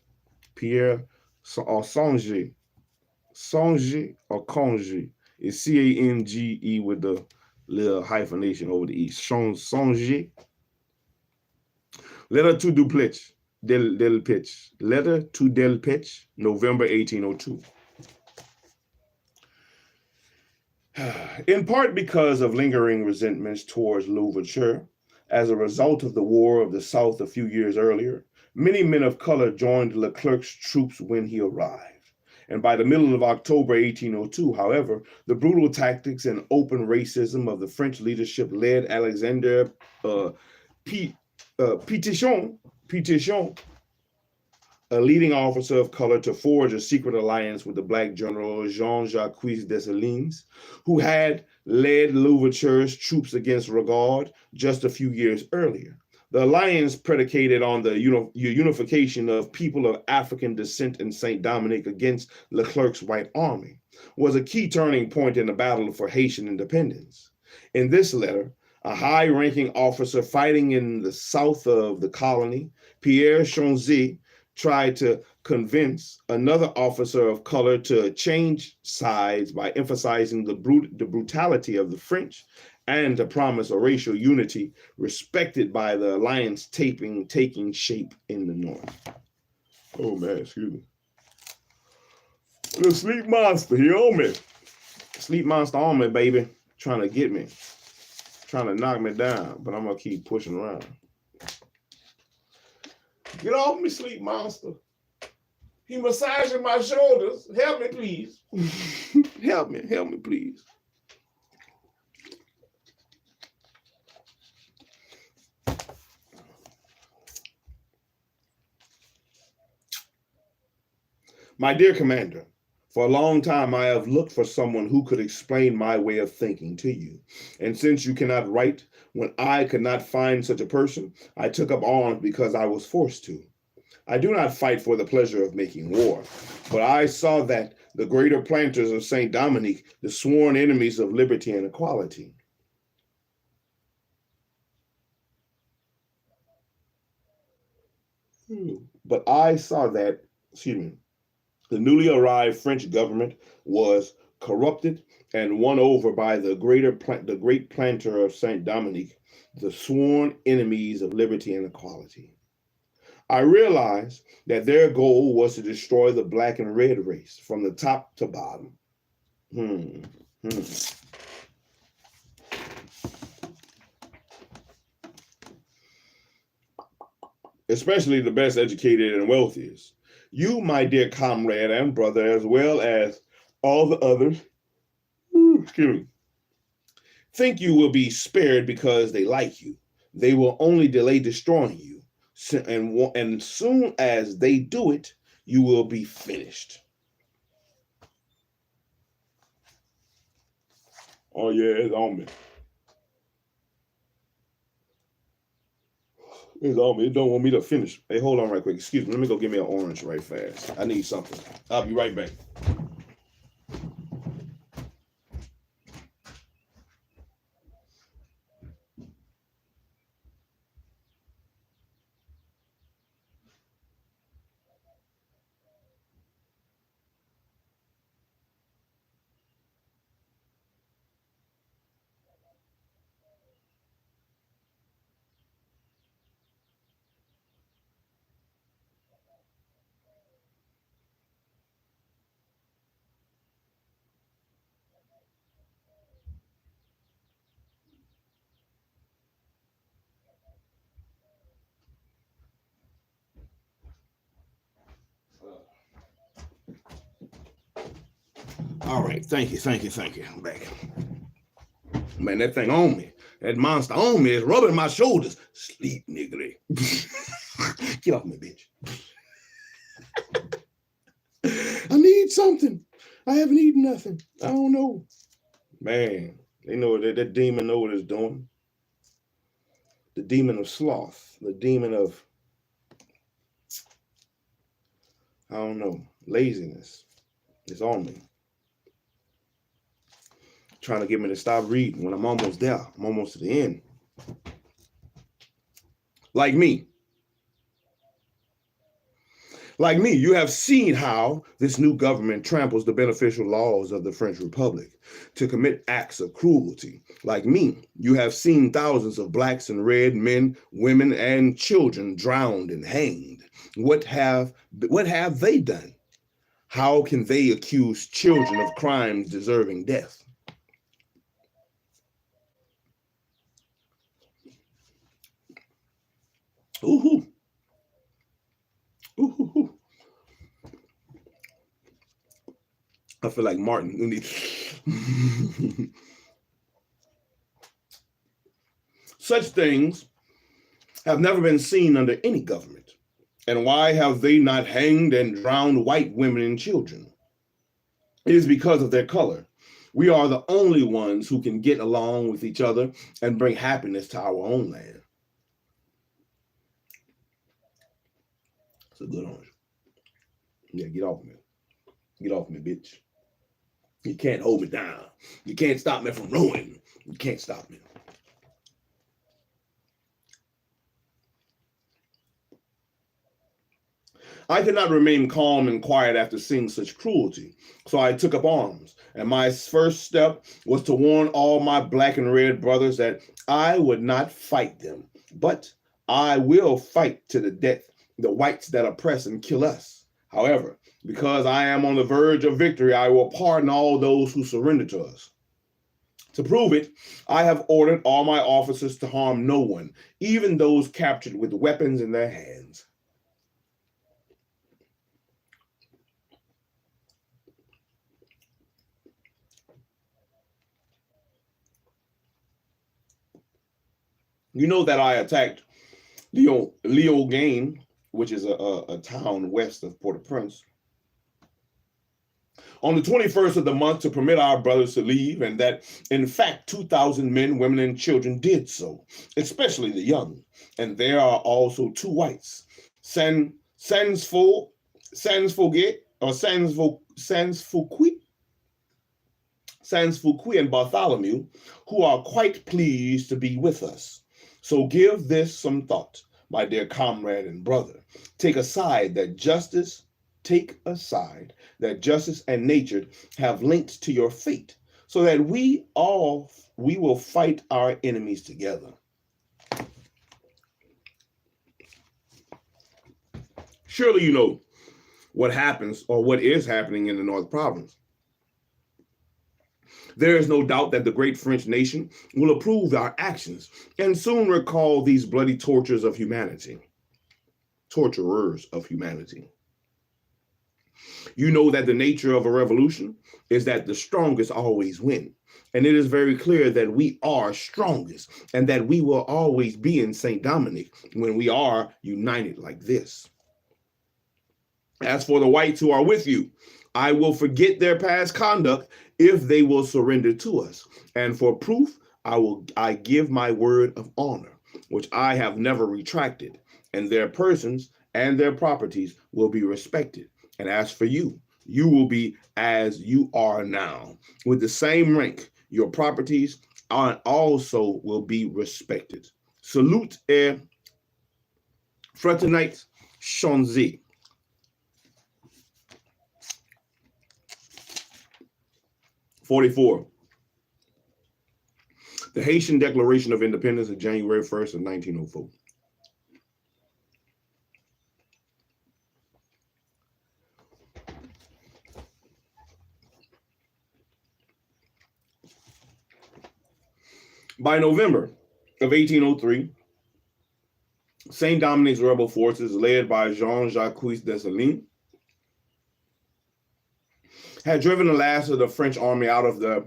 Pierre Songe or Congé. It's C-A-N-G-E with the little hyphenation over the E. Songe. Letter to Delpech. Letter to Delpech, November 1802. In part because of lingering resentments towards Louverture, as a result of the War of the South a few years earlier, many men of color joined Leclerc's troops when he arrived. And by the middle of October 1802, however, the brutal tactics and open racism of the French leadership led Alexander Pétion, a leading officer of color, to forge a secret alliance with the black general Jean-Jacques Dessalines, who had led Louverture's troops against Regard just a few years earlier. The alliance, predicated on the unification of people of African descent in Saint Dominique against Leclerc's white army, was a key turning point in the battle for Haitian independence. In this letter, a high-ranking officer fighting in the south of the colony, Pierre Chonzi, tried to convince another officer of color to change sides by emphasizing the brutality of the French and to promise a racial unity respected by the alliance taking shape in the north. Oh man, excuse me. The sleep monster, he on me. Sleep monster on me, baby. Trying to get me. Trying to knock me down, but I'm gonna keep pushing around. Get off me, sleep monster. He massaging my shoulders. Help me, please. help me, please. My dear commander, for a long time I have looked for someone who could explain my way of thinking to you. And since you cannot write, when I could not find such a person, I took up arms because I was forced to. I do not fight for the pleasure of making war, but I saw that the greater planters of Saint Dominique, the sworn enemies of liberty and equality, but I saw that, the newly arrived French government was corrupted and won over by the great planter of Saint Dominique, the sworn enemies of liberty and equality. I realized that their goal was to destroy the black and red race from the top to bottom. Especially the best educated and wealthiest. You, my dear comrade and brother, as well as all the others, think you will be spared because they like you. They will only delay destroying you. And soon as they do it, you will be finished. Oh yeah, it's on me. It's on me. It don't want me to finish. Hey, hold on right quick. Excuse me. Let me go get me an orange right fast. I need something. I'll be right back. All right, thank you. I'm back. Man, that thing on me. That monster on me is rubbing my shoulders. Sleep, niggly. Get off me, bitch. I need something. I haven't eaten nothing. I don't know. Man, they know that demon know what it's doing. The demon of sloth. The demon of, I don't know, laziness. It's on me. Trying to get me to stop reading when I'm almost there. I'm almost to the end. Like me, you have seen how this new government tramples the beneficial laws of the French Republic to commit acts of cruelty. Like me, you have seen thousands of blacks and red men, women, and children drowned and hanged. What have they done? How can they accuse children of crimes deserving death? Ooh. Ooh. I feel like Martin. Such things have never been seen under any government. And why have they not hanged and drowned white women and children? It is because of their color. We are the only ones who can get along with each other and bring happiness to our own land. It's a good orange. Yeah, get off me. Get off me, bitch. You can't hold me down. You can't stop me from ruining. You can't stop me. I could not remain calm and quiet after seeing such cruelty, so I took up arms, and my first step was to warn all my black and red brothers that I would not fight them, but I will fight to the death the whites that oppress and kill us. However, because I am on the verge of victory, I will pardon all those who surrender to us. To prove it, I have ordered all my officers to harm no one, even those captured with weapons in their hands. You know that I attacked Leogain, which is a town west of Port-au-Prince, on the 21st of the month to permit our brothers to leave, and that, in fact, 2,000 men, women, and children did so, especially the young. And there are also 2 whites, Sansfouquet and Bartholomew, who are quite pleased to be with us. So give this some thought, my dear comrade and brother. Take aside that justice and nature have linked to your fate, so that we will fight our enemies together. Surely you know what happens or what is happening in the North Province. There is no doubt that the great French nation will approve our actions and soon recall these bloody torturers of humanity. You know that the nature of a revolution is that the strongest always win. And it is very clear that we are strongest and that we will always be in St. Dominic when we are united like this. As for the whites who are with you, I will forget their past conduct if they will surrender to us. And for proof, I give my word of honor, which I have never retracted, and their persons and their properties will be respected. And as for you, you will be as you are now, with the same rank. Your properties also will be respected. Salute et fraternite changez. 44. The Haitian Declaration of Independence of January 1st of 1904. By November of 1803, Saint Dominic's rebel forces, led by Jean-Jacques Dessalines, had driven the last of the French army out of the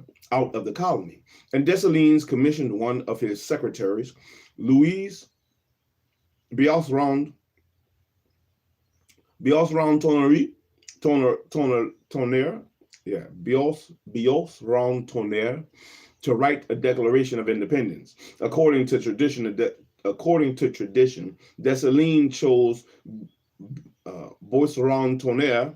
colony, and Dessalines commissioned one of his secretaries, Louis Biosrand Tonnerre, to write a Declaration of Independence. According to tradition, Dessalines chose Bootsoulja337 Tonnerre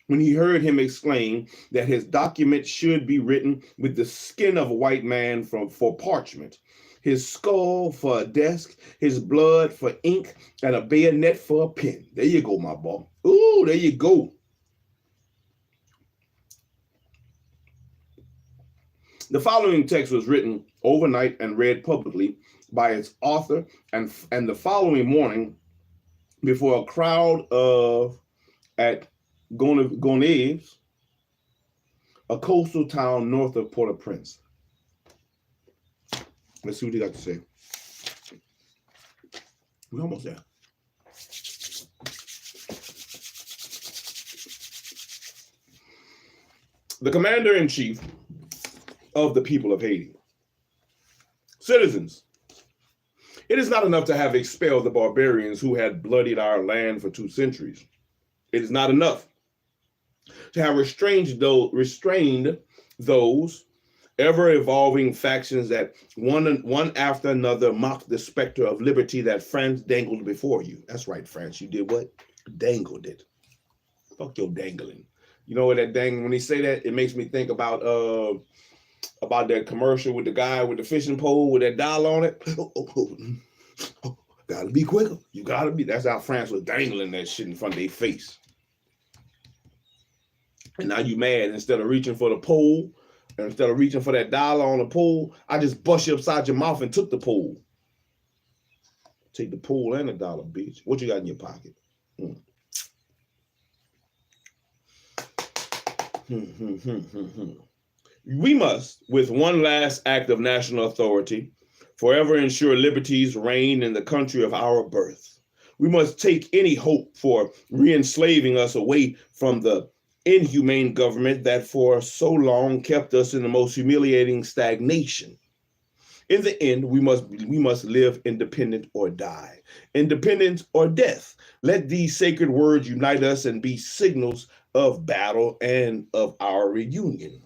when he heard him exclaim that his document should be written with the skin of a white man for parchment, his skull for a desk, his blood for ink, and a bayonet for a pen. There you go, my boy. Ooh, there you go. The following text was written overnight and read publicly by its author, and the following morning before a crowd at Gonaives, a coastal town north of Port-au-Prince. Let's see what he got to say. We're almost there. the commander-in-chief of the people of Haiti. Citizens, it is not enough to have expelled the barbarians who had bloodied our land for 2 centuries. It is not enough to have restrained those ever-evolving factions that one after another mocked the specter of liberty that France dangled before you. That's right, France. You did what? Dangled it. Fuck your dangling. You know what that dang, when they say that, it makes me think about that commercial with the guy with the fishing pole with that dial on it. Gotta be quicker. You gotta be. That's how France was dangling that shit in front of their face. And now you mad. Instead of reaching for the pole, and instead of reaching for that dollar on the pole, I just bust you upside your mouth and took the pole. Take the pole and the dollar, bitch. What you got in your pocket? We must, with one last act of national authority, forever ensure liberties reign in the country of our birth. We must take any hope for re-enslaving us away from the inhumane government that for so long kept us in the most humiliating stagnation. In the end, we must live independent or die. Independence or death. Let these sacred words unite us and be signals of battle and of our reunion.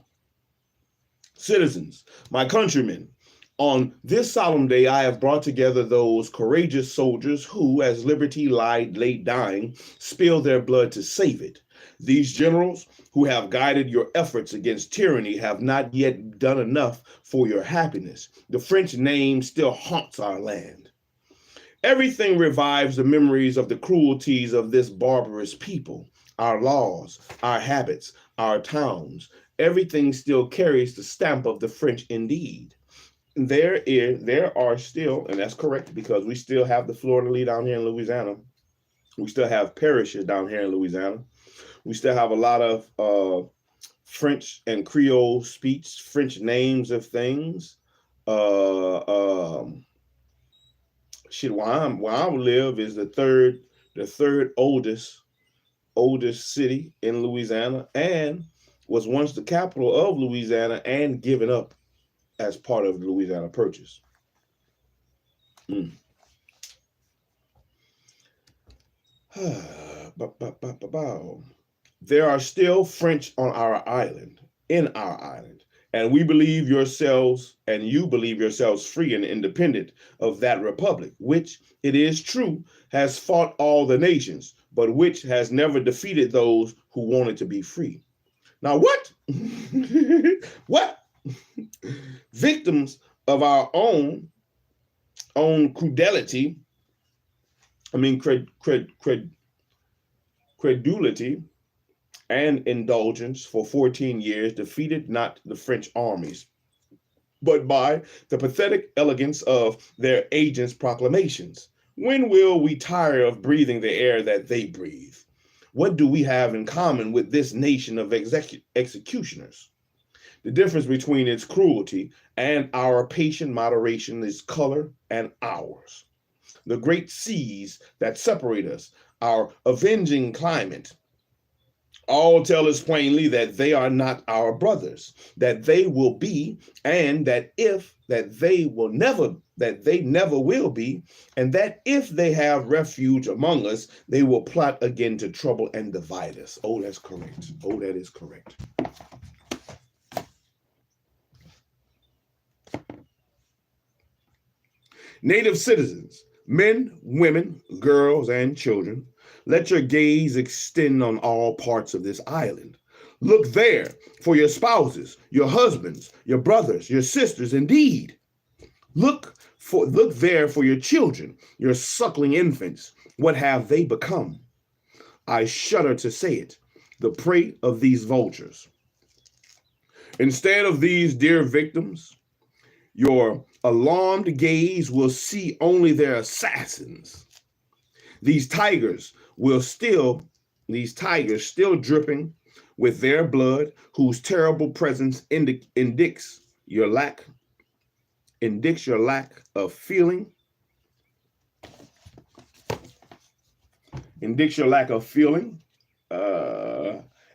Citizens, my countrymen, on this solemn day, I have brought together those courageous soldiers who, as liberty lay dying, spilled their blood to save it. These generals who have guided your efforts against tyranny have not yet done enough for your happiness. The French name still haunts our land. Everything revives the memories of the cruelties of this barbarous people. Our laws, our habits, our towns, everything still carries the stamp of the French indeed. There are still, and that's correct because we still have the fleur-de-lis down here in Louisiana. We still have parishes down here in Louisiana. We still have a lot of French and Creole speech, French names of things. Where I live is the third oldest city in Louisiana, and was once the capital of Louisiana and given up as part of the Louisiana Purchase. There are still French on our island, in our island, and you believe yourselves free and independent of that republic, which, it is true, has fought all the nations, but which has never defeated those who wanted to be free. Now what? What? Victims of our own credulity and indulgence for 14 years defeated not the French armies, but by the pathetic elegance of their agents' proclamations. When will we tire of breathing the air that they breathe? What do we have in common with this nation of executioners? The difference between its cruelty and our patient moderation is color and hours. The great seas that separate us, our avenging climate, all tell us plainly that they are not our brothers, that they will be, and that they never will be, and that if they have refuge among us, they will plot again to trouble and divide us. Oh, that's correct. Oh, that is correct. Native citizens, men, women, girls, and children, let your gaze extend on all parts of this island. Look there for your spouses, your husbands, your brothers, your sisters, indeed. Look there for your children, your suckling infants. What have they become? I shudder to say it, the prey of these vultures. Instead of these dear victims, your alarmed gaze will see only their assassins. These tigers still dripping with their blood, whose terrible presence indicates your lack of feeling.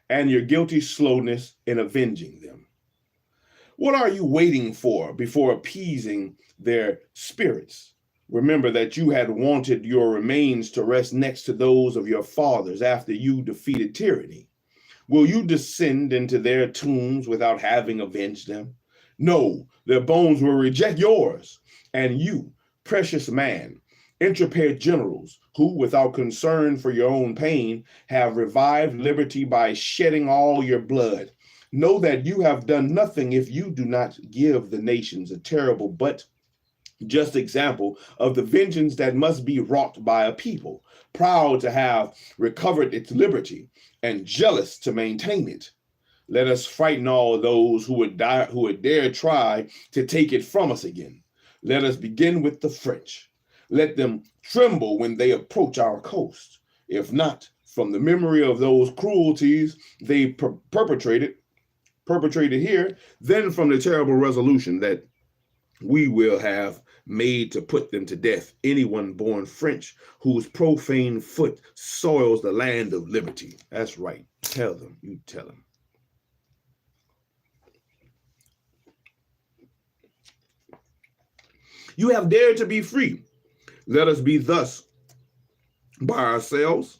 and your guilty slowness in avenging them. What are you waiting for before appeasing their spirits? Remember that you had wanted your remains to rest next to those of your fathers after you defeated tyranny. Will you descend into their tombs without having avenged them? No, their bones will reject yours, and you, precious man, intrepid generals, who, without concern for your own pain, have revived liberty by shedding all your blood. Know that you have done nothing if you do not give the nations a terrible but just example of the vengeance that must be wrought by a people, proud to have recovered its liberty and jealous to maintain it. Let us frighten all those who would dare try to take it from us again. Let us begin with the French. Let them tremble when they approach our coast. If not, from the memory of those cruelties they perpetrated here, then from the terrible resolution that we will have made to put them to death, anyone born French whose profane foot soils the land of liberty. That's right. Tell them. You tell them. You have dared to be free. Let us be thus by ourselves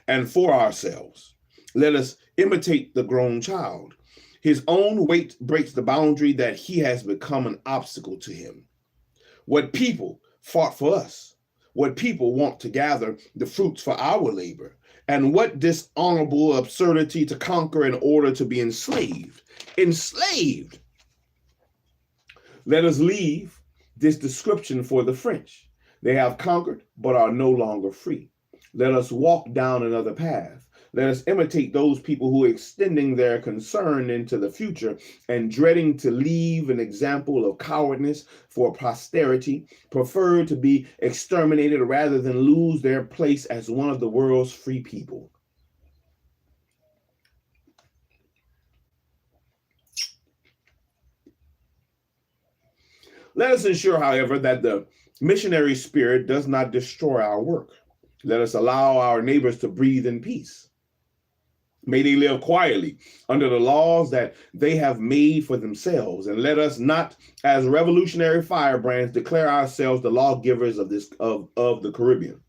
and for ourselves. Let us imitate the grown child. His own weight breaks the boundary that he has become an obstacle to him. What people fought for us, what people want to gather the fruits for our labor, and what dishonorable absurdity to conquer in order to be enslaved. Enslaved! Let us leave this description for the French. They have conquered, but are no longer free. Let us walk down another path. Let us imitate those people who, extending their concern into the future and dreading to leave an example of cowardness for posterity, prefer to be exterminated rather than lose their place as one of the world's free people. Let us ensure, however, that the missionary spirit does not destroy our work. Let us allow our neighbors to breathe in peace. May they live quietly under the laws that they have made for themselves, and let us not, as revolutionary firebrands, declare ourselves the lawgivers of the Caribbean.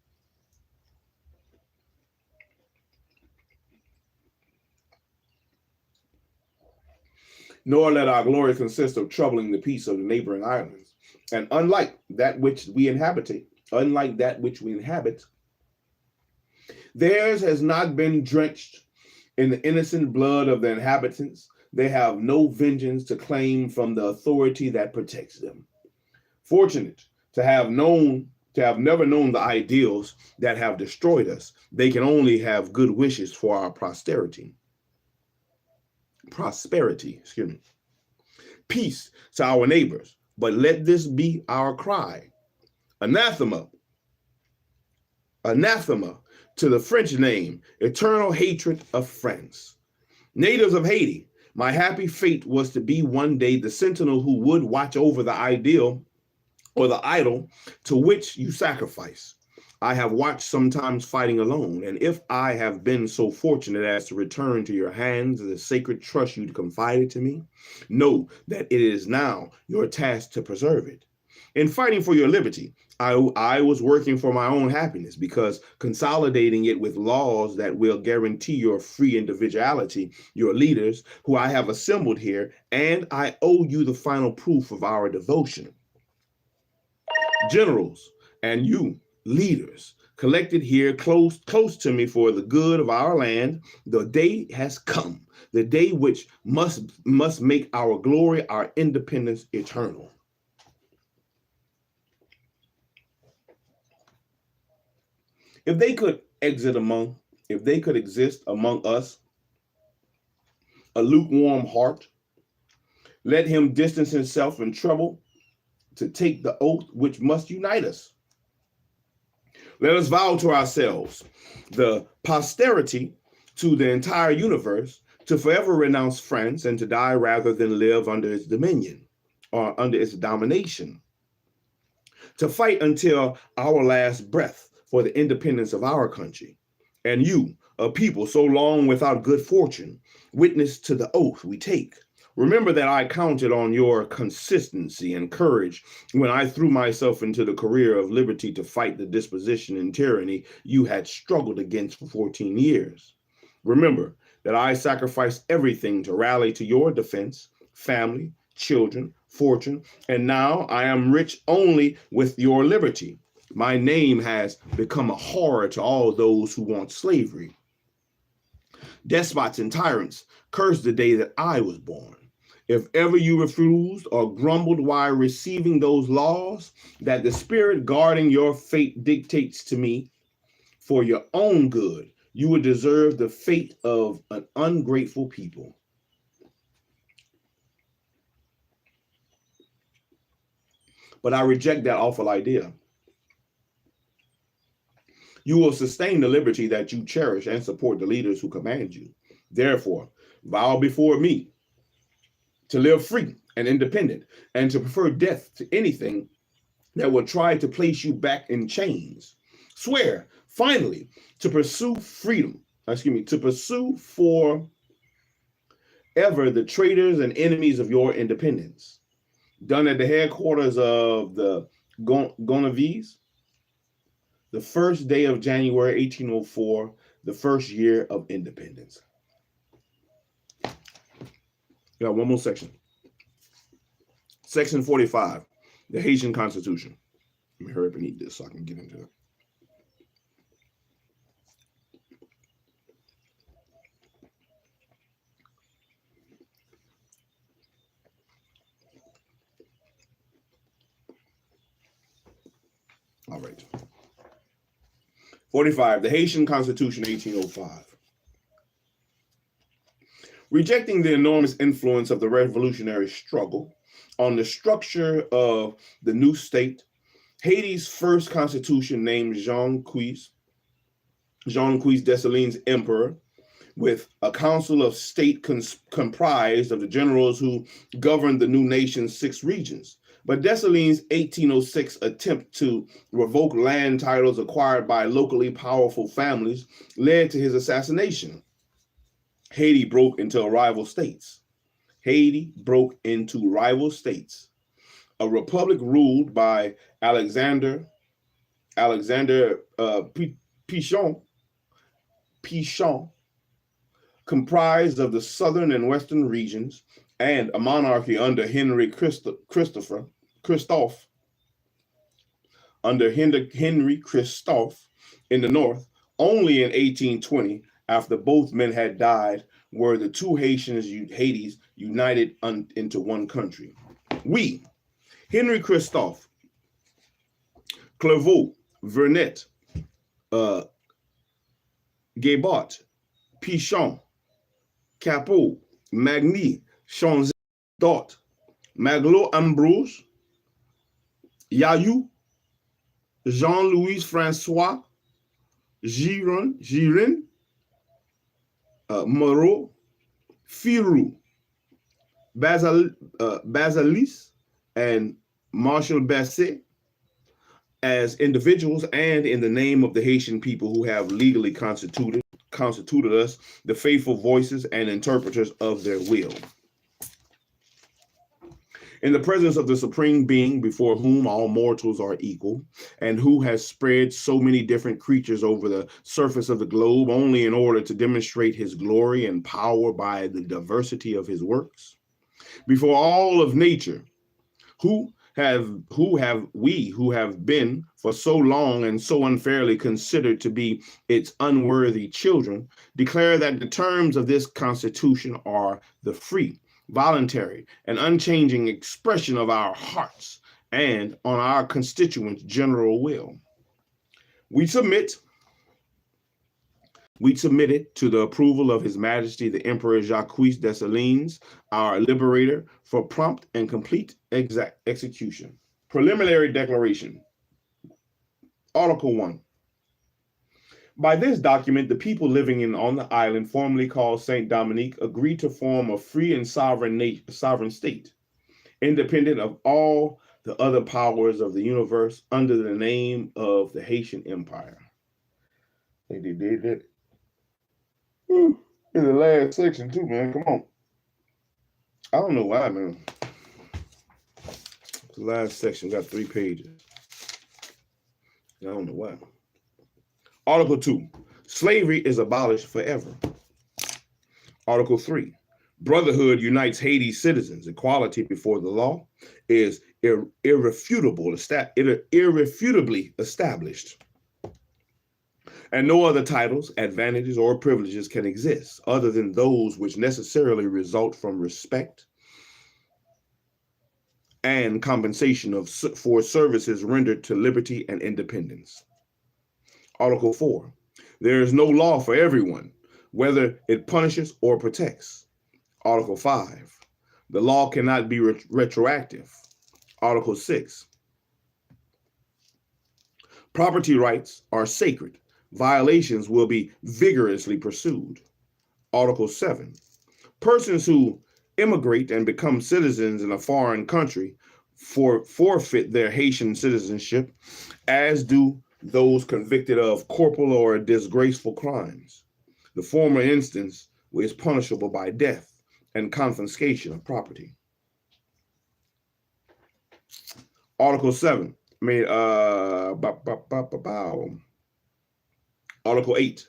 Nor let our glory consist of troubling the peace of the neighboring islands. And unlike that which we inhabit, theirs has not been drenched in the innocent blood of the inhabitants. They have no vengeance to claim from the authority that protects them. Fortunate to have never known the ideals that have destroyed us, they can only have good wishes for our prosperity. Peace to our neighbors, but let this be our cry. Anathema to the French name, eternal hatred of France. Natives of Haiti, my happy fate was to be one day the sentinel who would watch over the ideal or the idol to which you sacrifice. I have watched sometimes fighting alone, and if I have been so fortunate as to return to your hands the sacred trust you confided to me, know that it is now your task to preserve it. In fighting for your liberty, I was working for my own happiness, because consolidating it with laws that will guarantee your free individuality, your leaders, who I have assembled here, and I owe you the final proof of our devotion. Generals, and you, leaders, collected here close to me for the good of our land, the day has come, the day which must make our glory, our independence eternal. If they could exist among us a lukewarm heart, let him distance himself in trouble to take the oath which must unite us. Let us vow to ourselves the posterity to the entire universe to forever renounce France and to die rather than live under its dominion or under its domination, to fight until our last breath for the independence of our country, and you, a people so long without good fortune, witness to the oath we take. Remember that I counted on your consistency and courage when I threw myself into the career of liberty to fight the disposition and tyranny you had struggled against for 14 years. Remember that I sacrificed everything to rally to your defense, family, children, fortune, and now I am rich only with your liberty. My name has become a horror to all those who want slavery. Despots and tyrants curse the day that I was born. If ever you refused or grumbled while receiving those laws that the spirit guarding your fate dictates to me for your own good, you would deserve the fate of an ungrateful people. But I reject that awful idea. You will sustain the liberty that you cherish and support the leaders who command you. Therefore, vow before me to live free and independent, and to prefer death to anything that will try to place you back in chains. Swear, finally, to pursue freedom, to pursue for ever the traitors and enemies of your independence. Done at the headquarters of the Garrigus, the first day of January 1804, the first year of independence. Got one more section. Section 45, the Haitian Constitution. Let me hurry up and eat this so I can get into it. All right. 45, the Haitian Constitution, 1805. Rejecting the enormous influence of the revolutionary struggle on the structure of the new state, Haiti's first constitution named Jean-Louis Dessalines emperor, with a council of state comprised of the generals who governed the new nation's 6 regions. But Dessalines' 1806 attempt to revoke land titles acquired by locally powerful families led to his assassination. Haiti broke into rival states. A republic ruled by Alexander Pichon, comprised of the southern and western regions, and a monarchy under Henry Christophe in the north. Only in 1820, after both men had died, were the two Haitis united into one country. We, Henry Christophe, Clairvaux, Vernet, Guébart, Pichon, Capot, Magny, Chanzy, Dot, Maglot Ambrose, Yayou, Jean-Louis Francois, Girin, Moreau, Firou, Basilis, and Marshal Basset, as individuals and in the name of the Haitian people who have legally constituted us the faithful voices and interpreters of their will. In the presence of the Supreme Being before whom all mortals are equal, and who has spread so many different creatures over the surface of the globe only in order to demonstrate his glory and power by the diversity of his works, before all of nature, who have been for so long and so unfairly considered to be its unworthy children, declare that the terms of this Constitution are the free, voluntary, and unchanging expression of our hearts and on our constituents' general will. We submit it to the approval of His Majesty the Emperor Jacques Dessalines, our liberator, for prompt and complete execution. Preliminary Declaration. Article 1. By this document, the people living on the island formerly called Saint Dominique agreed to form a free and sovereign state, independent of all the other powers of the universe, under the name of the Haitian Empire. They did Whew. In the last section too, man. Come on. I don't know why, man. The last section got 3 pages. I don't know why. Article 2. Slavery is abolished forever. Article 3. Brotherhood unites Haiti's citizens. Equality before the law is irrefutably established. And no other titles, advantages, or privileges can exist other than those which necessarily result from respect and compensation for services rendered to liberty and independence. Article 4. There is no law for everyone, whether it punishes or protects. Article 5. The law cannot be retroactive. Article 6. Property rights are sacred. Violations will be vigorously pursued. Article 7. Persons who immigrate and become citizens in a foreign country forfeit their Haitian citizenship, as do those convicted of corporal or disgraceful crimes. The former instance is punishable by death and confiscation of property. Article 7. Article 8.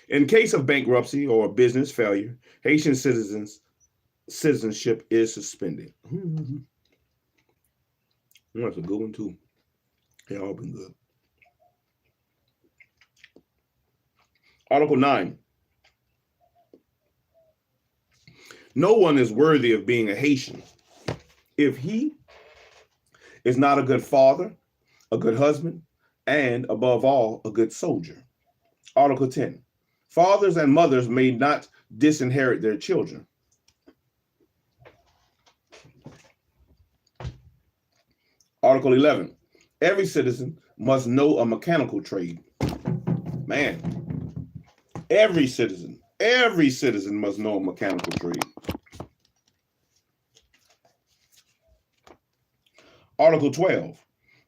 In case of bankruptcy or business failure, Haitian citizenship is suspended. That's a good one too. They all been good. Article 9. No one is worthy of being a Haitian if he is not a good father, a good husband, and above all, a good soldier. Article 10. Fathers and mothers may not disinherit their children. Article 11. Every citizen must know a mechanical trade. Man, every citizen must know a mechanical trade. Article 12.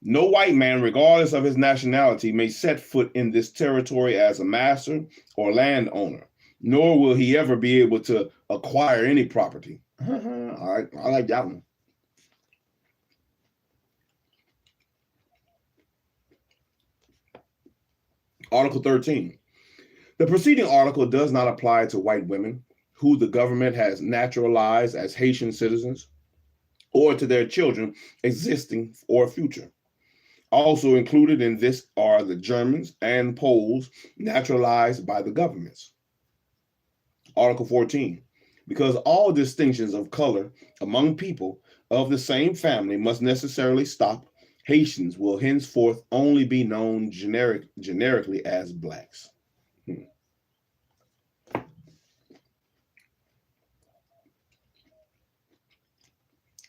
No white man, regardless of his nationality, may set foot in this territory as a master or landowner, nor will he ever be able to acquire any property. I like that one. Article 13. The preceding article does not apply to white women who the government has naturalized as Haitian citizens, or to their children existing or future. Also included in this are the Germans and Poles naturalized by the governments. Article 14. Because all distinctions of color among people of the same family must necessarily stop, Haitians will henceforth only be known generically as blacks.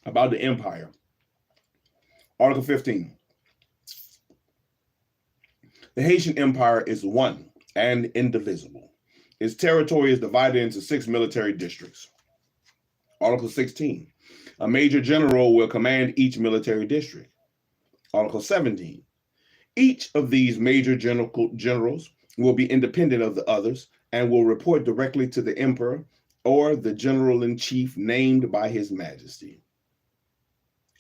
About the empire. Article 15. The Haitian Empire is one and indivisible. Its territory is divided into 6 military districts. Article 16. A major general will command each military district. Article 17. Each of these major generals will be independent of the others and will report directly to the emperor or the general-in-chief named by his majesty.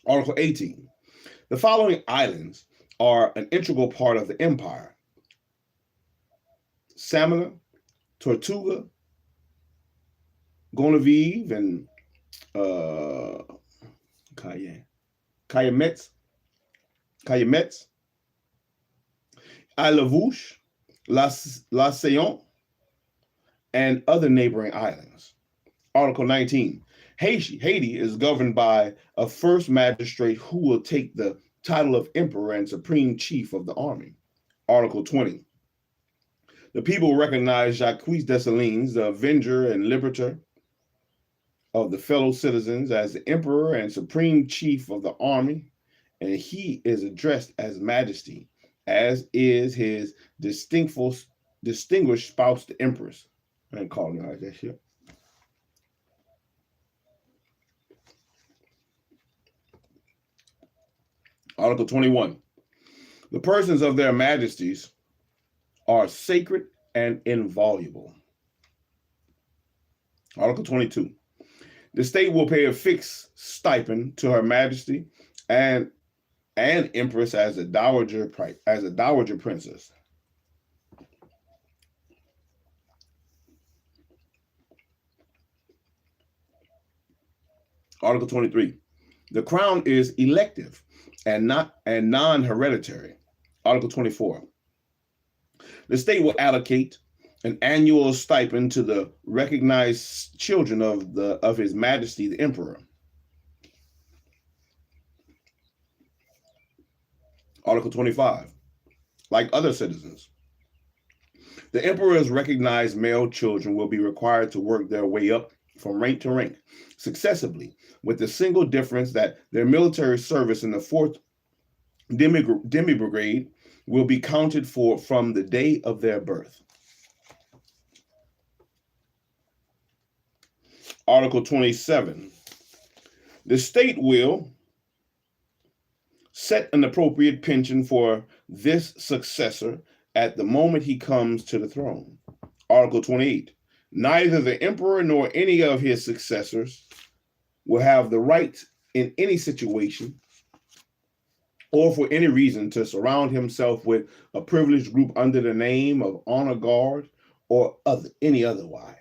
Article 18. The following islands are an integral part of the empire: Samina, Tortuga, Gonaville, and Calumet, Isle-la-Vouche, La Sayon, and other neighboring islands. Article 19. Haiti is governed by a first magistrate who will take the title of emperor and supreme chief of the army. Article 20. The people recognize Jacques Dessalines, the avenger and liberator of the fellow citizens, as the emperor and supreme chief of the army, and he is addressed as Majesty, as is his distinguished spouse, the Empress. I ain't calling her like that shit. Article 21. The persons of their majesties are sacred and inviolable. Article 22. The state will pay a fixed stipend to Her Majesty and Empress as a dowager princess. Article 23. The crown is elective and non-hereditary. Article 24. The state will allocate an annual stipend to the recognized children of His Majesty the Emperor. Article 25. Like other citizens, the Emperor's recognized male children will be required to work their way up from rank to rank successively, with the single difference that their military service in the 4th Demi Brigade will be counted for from the day of their birth. Article 27. The state will set an appropriate pension for this successor at the moment he comes to the throne. Article 28. Neither the emperor nor any of his successors will have the right in any situation or for any reason to surround himself with a privileged group under the name of honor guard or any otherwise.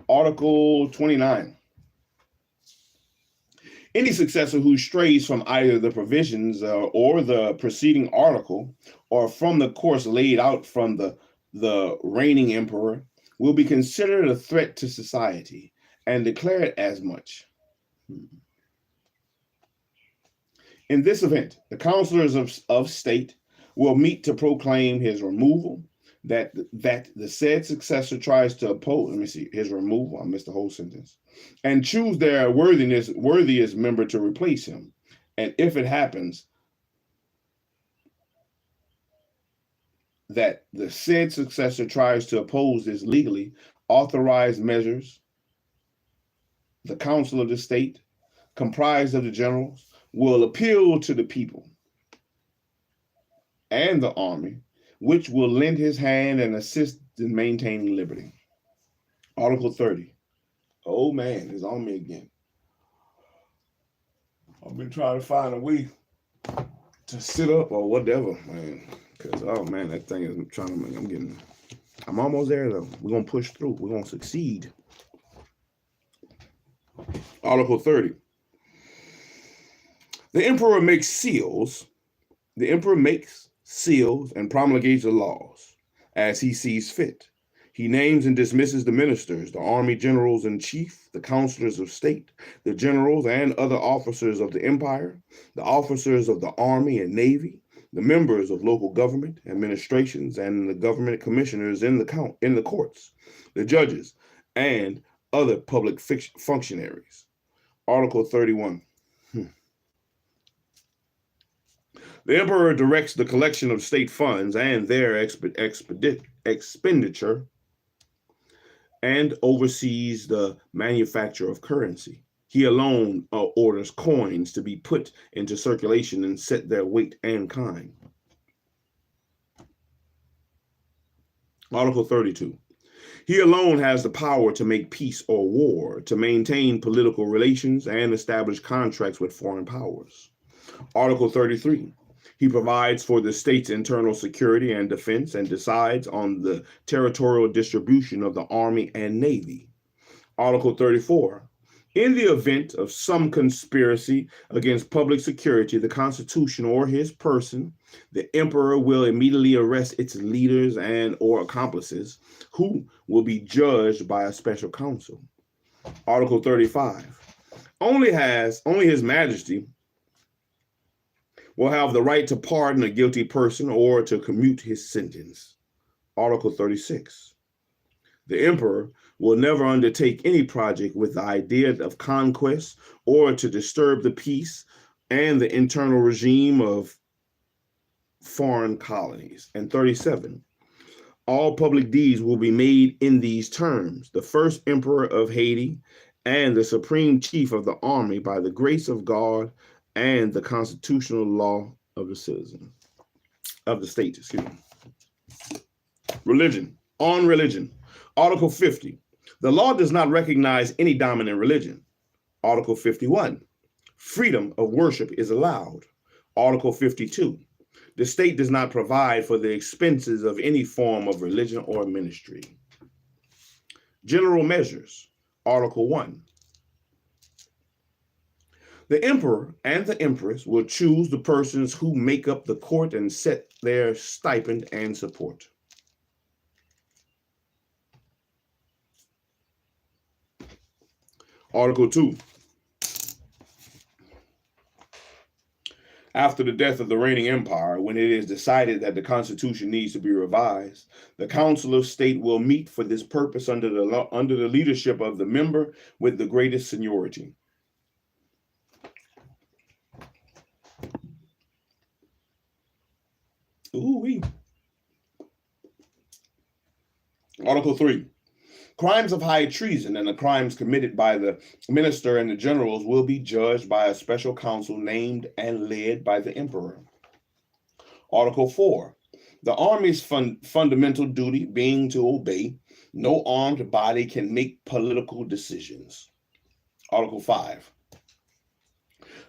Article 29. Any successor who strays from either the provisions or the preceding article or from the course laid out from the reigning emperor will be considered a threat to society and declared as much. In this event, the counselors of state will meet to proclaim his removal, that the said successor tries to oppose, his removal, I missed the whole sentence, and choose their worthiest member to replace him. And if it happens that the said successor tries to oppose this legally authorized measures, the council of the state, comprised of the generals, will appeal to the people and the army, which will lend his hand and assist in maintaining liberty. Article 30. Oh man, it's on me again. I've been trying to find a way to sit up or whatever, man. Because, oh man, that thing is I'm almost there though. We're going to push through. We're going to succeed. Article 30. The emperor makes seals. The emperor makes seals and promulgates the laws as he sees fit. He names and dismisses the ministers, the army generals in chief, the counselors of state, the generals and other officers of the empire, the officers of the army and navy, the members of local government administrations and the government commissioners in the courts, the judges, and other public functionaries. Article 31. The emperor directs the collection of state funds and their expenditure and oversees the manufacture of currency. He alone orders coins to be put into circulation and set their weight and kind. Article 32. He alone has the power to make peace or war, to maintain political relations, and establish contracts with foreign powers. Article 33. He provides for the state's internal security and defense and decides on the territorial distribution of the Army and Navy. Article 34. In the event of some conspiracy against public security, the Constitution, or his person, the Emperor will immediately arrest its leaders and or accomplices, who will be judged by a special council. Article 35. Only His Majesty will have the right to pardon a guilty person or to commute his sentence. Article 36. The emperor will never undertake any project with the idea of conquest or to disturb the peace and the internal regime of foreign colonies. And 37. All public deeds will be made in these terms: the first emperor of Haiti and the supreme chief of the army, by the grace of God and the constitutional law of the citizen, of the state, Religion. On religion. Article 50. The law does not recognize any dominant religion. Article 51. Freedom of worship is allowed. Article 52. The state does not provide for the expenses of any form of religion or ministry. General measures. Article 1. The emperor and the empress will choose the persons who make up the court and set their stipend and support. Article 2. After the death of the reigning empire, when it is decided that the Constitution needs to be revised, the Council of State will meet for this purpose under the leadership of the member with the greatest seniority. Ooh-wee. Article 3. Crimes of high treason and the crimes committed by the minister and the generals will be judged by a special council named and led by the emperor. Article 4. The army's fundamental duty being to obey, no armed body can make political decisions. Article 5.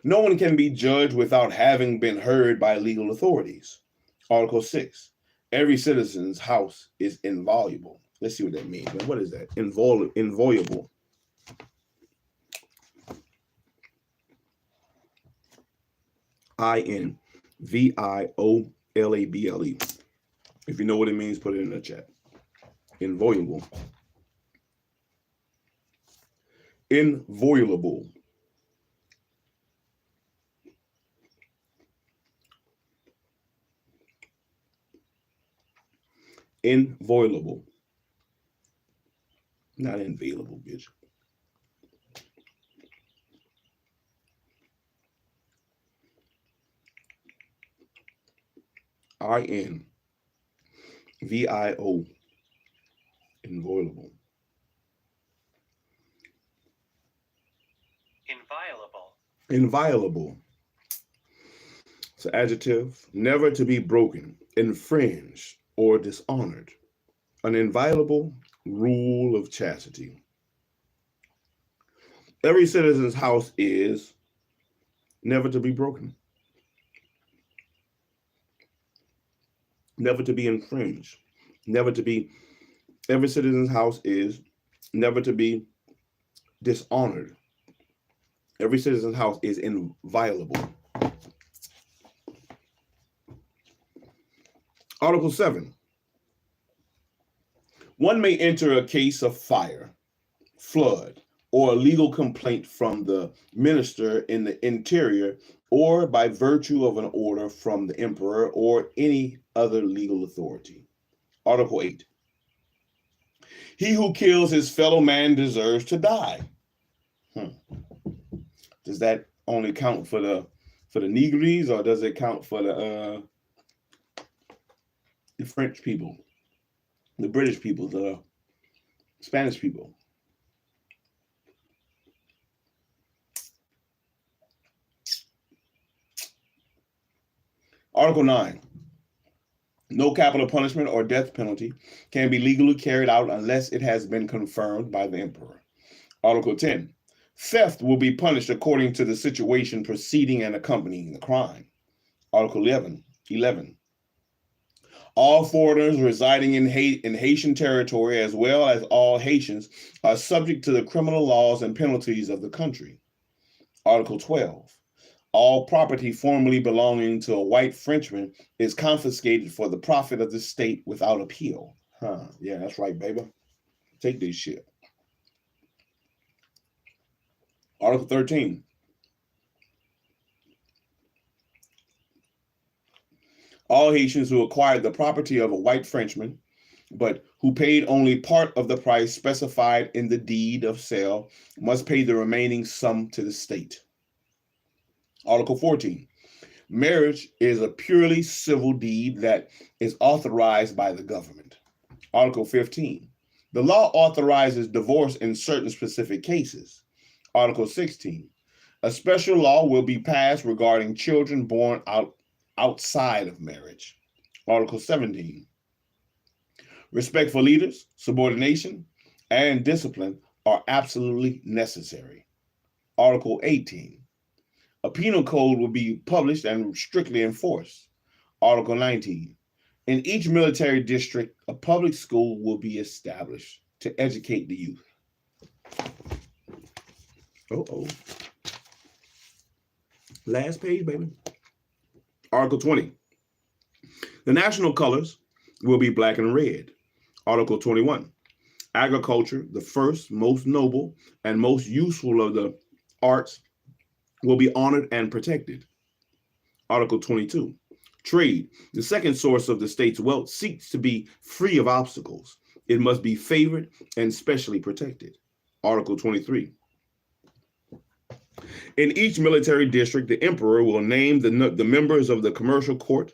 No one can be judged without having been heard by legal authorities. Article 6. Every citizen's house is inviolable. Let's see what that means. What is that? Inviolable. I-N-V-I-O-L-A-B-L-E. If you know what it means, put it in the chat. Inviolable. Inviolable. Inviolable. Not inviolable, bitch. I-N-V-I-O. Inviolable.
Inviolable.
Inviolable. It's an adjective. Never to be broken, infringed, or dishonored. An inviolable rule of chastity. Every citizen's house is never to be broken, never to be infringed, every citizen's house is never to be dishonored. Every citizen's house is inviolable. Article 7. One may enter a case of fire, flood, or a legal complaint from the minister in the interior, or by virtue of an order from the emperor or any other legal authority. Article 8. He who kills his fellow man deserves to die. Does that only count for the Negris, or does it count for the French people, the British people, the Spanish people? Article 9. No capital punishment or death penalty can be legally carried out unless it has been confirmed by the emperor. Article 10. Theft will be punished according to the situation preceding and accompanying the crime. Article 11. All foreigners residing in Haitian territory, as well as all Haitians, are subject to the criminal laws and penalties of the country. Article 12. All property formerly belonging to a white Frenchman is confiscated for the profit of the state without appeal. Yeah, that's right, baby. Take this shit. Article 13. All Haitians who acquired the property of a white Frenchman, but who paid only part of the price specified in the deed of sale, must pay the remaining sum to the state. Article 14. Marriage is a purely civil deed that is authorized by the government. Article 15. The law authorizes divorce in certain specific cases. Article 16. A special law will be passed regarding children born outside of marriage. Article 17. Respect for leaders, subordination, and discipline are absolutely necessary. Article 18. A penal code will be published and strictly enforced. Article 19. In each military district, a public school will be established to educate the youth. Last page, baby. Article 20. The national colors will be black and red. Article 21. Agriculture, the first, most noble, and most useful of the arts, will be honored and protected. Article 22. Trade, the second source of the state's wealth, seeks to be free of obstacles. It must be favored and specially protected. Article 23. In each military district, the emperor will name the members of the commercial court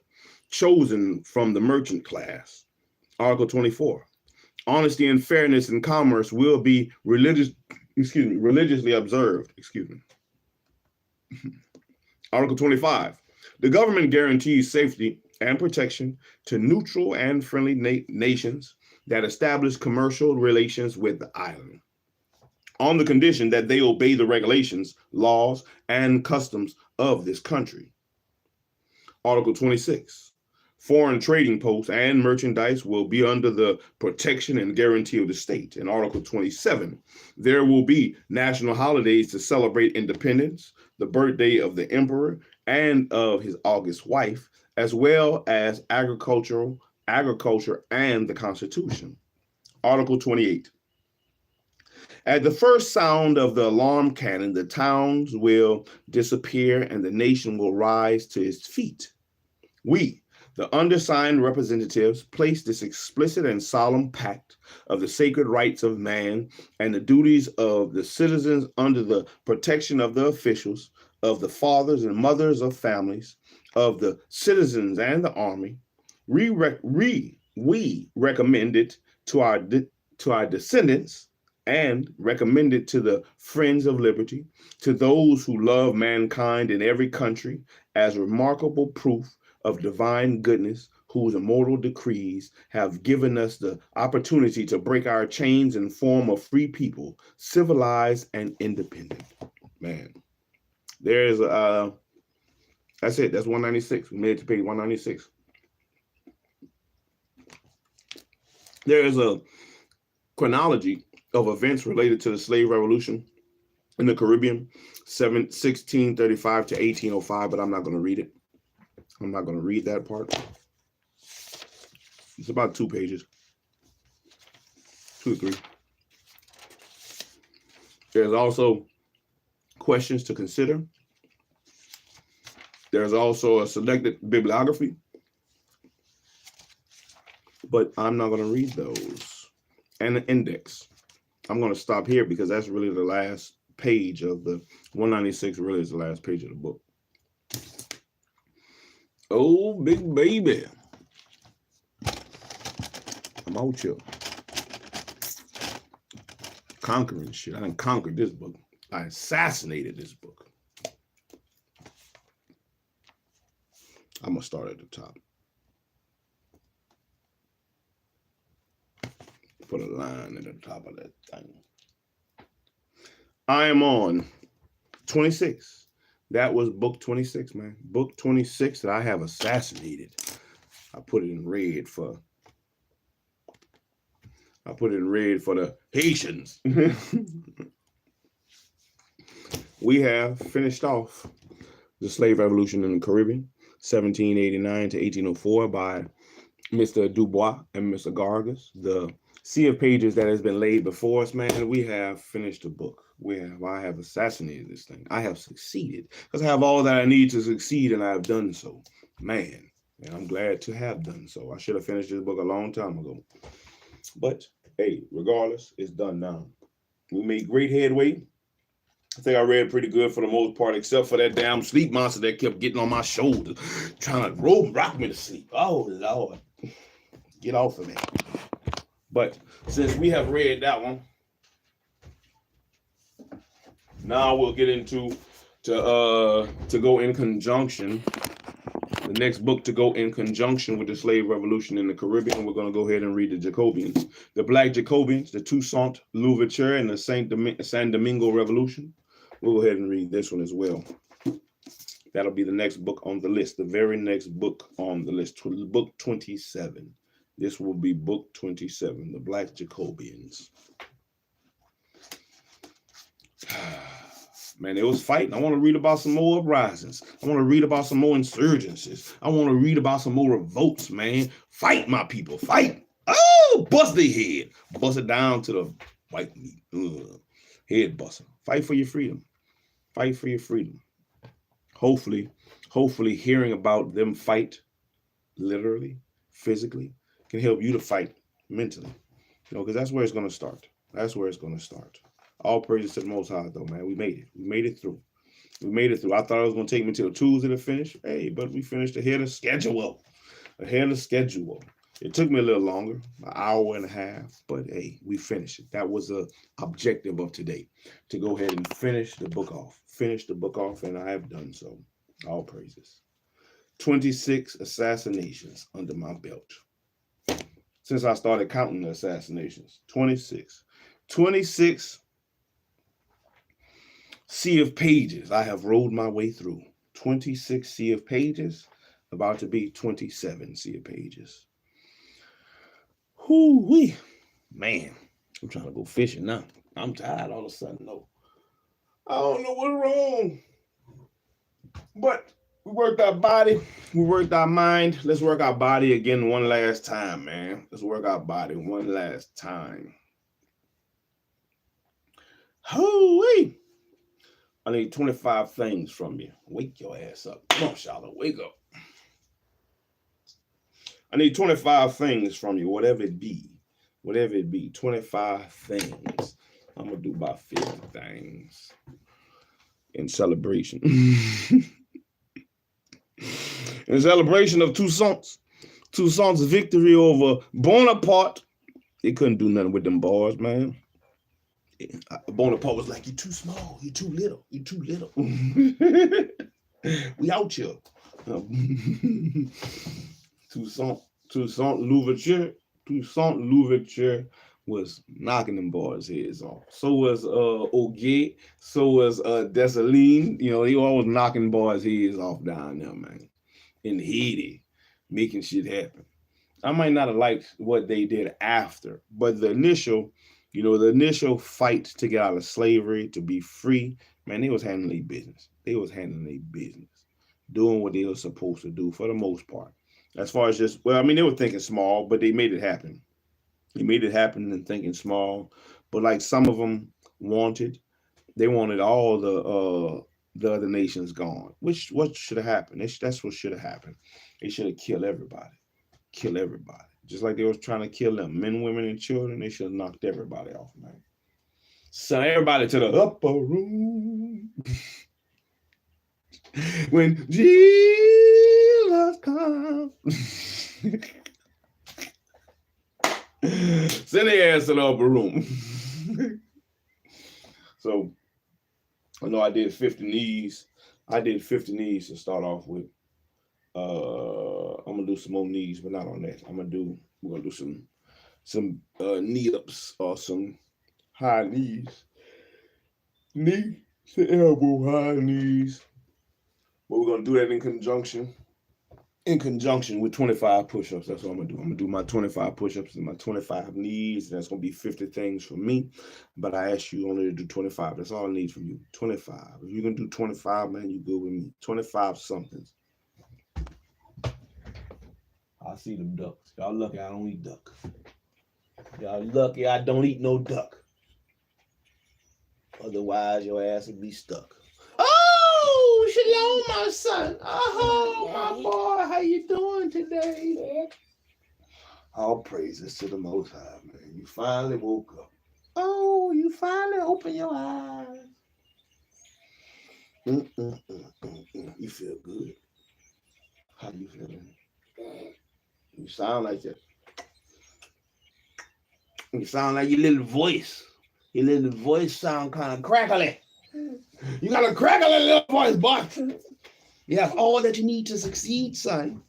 chosen from the merchant class. Article 24. Honesty and fairness in commerce will be religiously observed. Article 25. The government guarantees safety and protection to neutral and friendly nations that establish commercial relations with the island, on the condition that they obey the regulations, laws, and customs of this country. Article 26. Foreign trading posts and merchandise will be under the protection and guarantee of the state. In Article 27, there will be national holidays to celebrate independence, the birthday of the emperor and of his august wife, as well as agriculture and the Constitution. Article 28. At the first sound of the alarm cannon, the towns will disappear and the nation will rise to its feet. We, the undersigned representatives, place this explicit and solemn pact of the sacred rights of man and the duties of the citizens under the protection of the officials, of the fathers and mothers of families, of the citizens and the army. We recommend it to our descendants and recommend it to the friends of liberty, to those who love mankind in every country, as remarkable proof of divine goodness, whose immortal decrees have given us the opportunity to break our chains and form a free people, civilized and independent. Man, there's that's it. That's 196. We made it to page 196. There is a chronology of events related to the slave revolution in the Caribbean, 1635 to 1805, but I'm not going to read it. I'm not going to read that part. It's about 2 pages, 2 or 3. There's also questions to consider. There's also a selected bibliography, but I'm not going to read those. And the index. I'm going to stop here because that's really the last page of the 196, really is the last page of the book. Oh, big baby. I'm out here. Conquering shit. I done conquered this book. I assassinated this book. I'm going to start at the top. Put a line at the top of that thing. I am on 26. That was book 26, man. Book 26 that I have assassinated. I put it in red for the Haitians. We have finished off the slave revolution in the Caribbean, 1789 to 1804 by Mr. Dubois and Mr. Garrigus. The sea of pages that has been laid before us, man. We have finished the book. I have assassinated this thing. I have succeeded because I have all that I need to succeed, and I have done so, man. And I'm glad to have done so. I should have finished this book a long time ago, but hey, regardless, it's done now. We made great headway. I think I read pretty good for the most part, except for that damn sleep monster that kept getting on my shoulders, trying to rock me to sleep. Oh Lord, get off of me. But since we have read that one, now we'll get into to go in conjunction The next book to go in conjunction with the slave revolution in the Caribbean, we're going to go ahead and read the Jacobians. The Black Jacobians, the Toussaint Louverture, and the San Domingo Revolution. We'll go ahead and read this one as well. That'll be the next book on the list, the very next book on the list, book 27. This will be book 27, the Black Jacobians. Man, it was fighting. I want to read about some more uprisings. I want to read about some more insurgencies. I want to read about some more revolts, man. Fight, my people. Fight. Oh, bust their head. Bust it down to the white meat. Head buster. Fight for your freedom. Fight for your freedom. Hopefully hearing about them fight literally, physically, can help you to fight mentally. You know, because that's where it's going to start. That's where it's going to start. All praises to the Most High, though, man. We made it. We made it through. We made it through. I thought it was going to take me till Tuesday to finish. Hey, but we finished ahead of schedule. Ahead of schedule. It took me a little longer, an hour and a half, but hey, we finished it. That was the objective of today, to go ahead and finish the book off. Finish the book off, and I have done so. All praises. 26 assassinations under my belt. Since I started counting the assassinations, 26. 26 sea of pages I have rolled my way through. 26 sea of pages, about to be 27 sea of pages. Whoo-wee. Man, I'm trying to go fishing now. I'm tired all of a sudden, though. I don't know what's wrong. But we worked our body. We worked our mind. Let's work our body again one last time, man. Let's work our body one last time. Hoo-wee. I need 25 things from you. Wake your ass up. Come on, Shiloh. Wake up. I need 25 things from you, whatever it be. Whatever it be. 25 things. I'm going to do about 50 things in celebration. In celebration of Toussaint's victory over Bonaparte. They couldn't do nothing with them bars, man. Bonaparte was like, "You're too small. You're too little. You're too little." We out here. Toussaint Louverture was knocking them boys' heads off. So was Auguet. So was Dessalines. You know, they always knocking boys' heads off down there, man. In Haiti, making shit happen. I might not have liked what they did after, but the initial fight to get out of slavery, to be free, man, they was handling their business. They was handling their business, doing what they were supposed to do for the most part. As far as just, well, I mean, they were thinking small, but they made it happen. They made it happen and thinking small. But like some of them wanted all the other nations gone. What should have happened? That's what should have happened. They should have killed everybody. Kill everybody. Just like they was trying to kill them. Men, women, and children, they should have knocked everybody off, man. Send everybody to the upper room. When Jesus comes. Send their ass to the upper room. So, I know I did 50 knees. I did 50 knees to start off with. I'm gonna do some more knees, but not on that. We're gonna do some knee ups or some high knees. Knee to elbow high knees. But we're gonna do that in conjunction with 25 push-ups. That's what I'm gonna do. I'm gonna do my 25 push-ups and my 25 knees. And that's gonna be 50 things for me. But I asked you only to do 25. That's all I need from you. 25. If you're gonna do 25, man, you good with me. 25 somethings. I see them ducks. Y'all lucky I don't eat duck. Y'all lucky I don't eat no duck. Otherwise, your ass would be stuck. Oh, shalom, my son. Oh, my boy. How you doing today? All praises to the Most High, man. You finally woke up. Oh, you finally opened your eyes. You feel good. How you feeling? You sound like that. You sound like your little voice. Your little voice sound kind of crackly. You got a crackly little voice, boy. You have all that you need to succeed, son.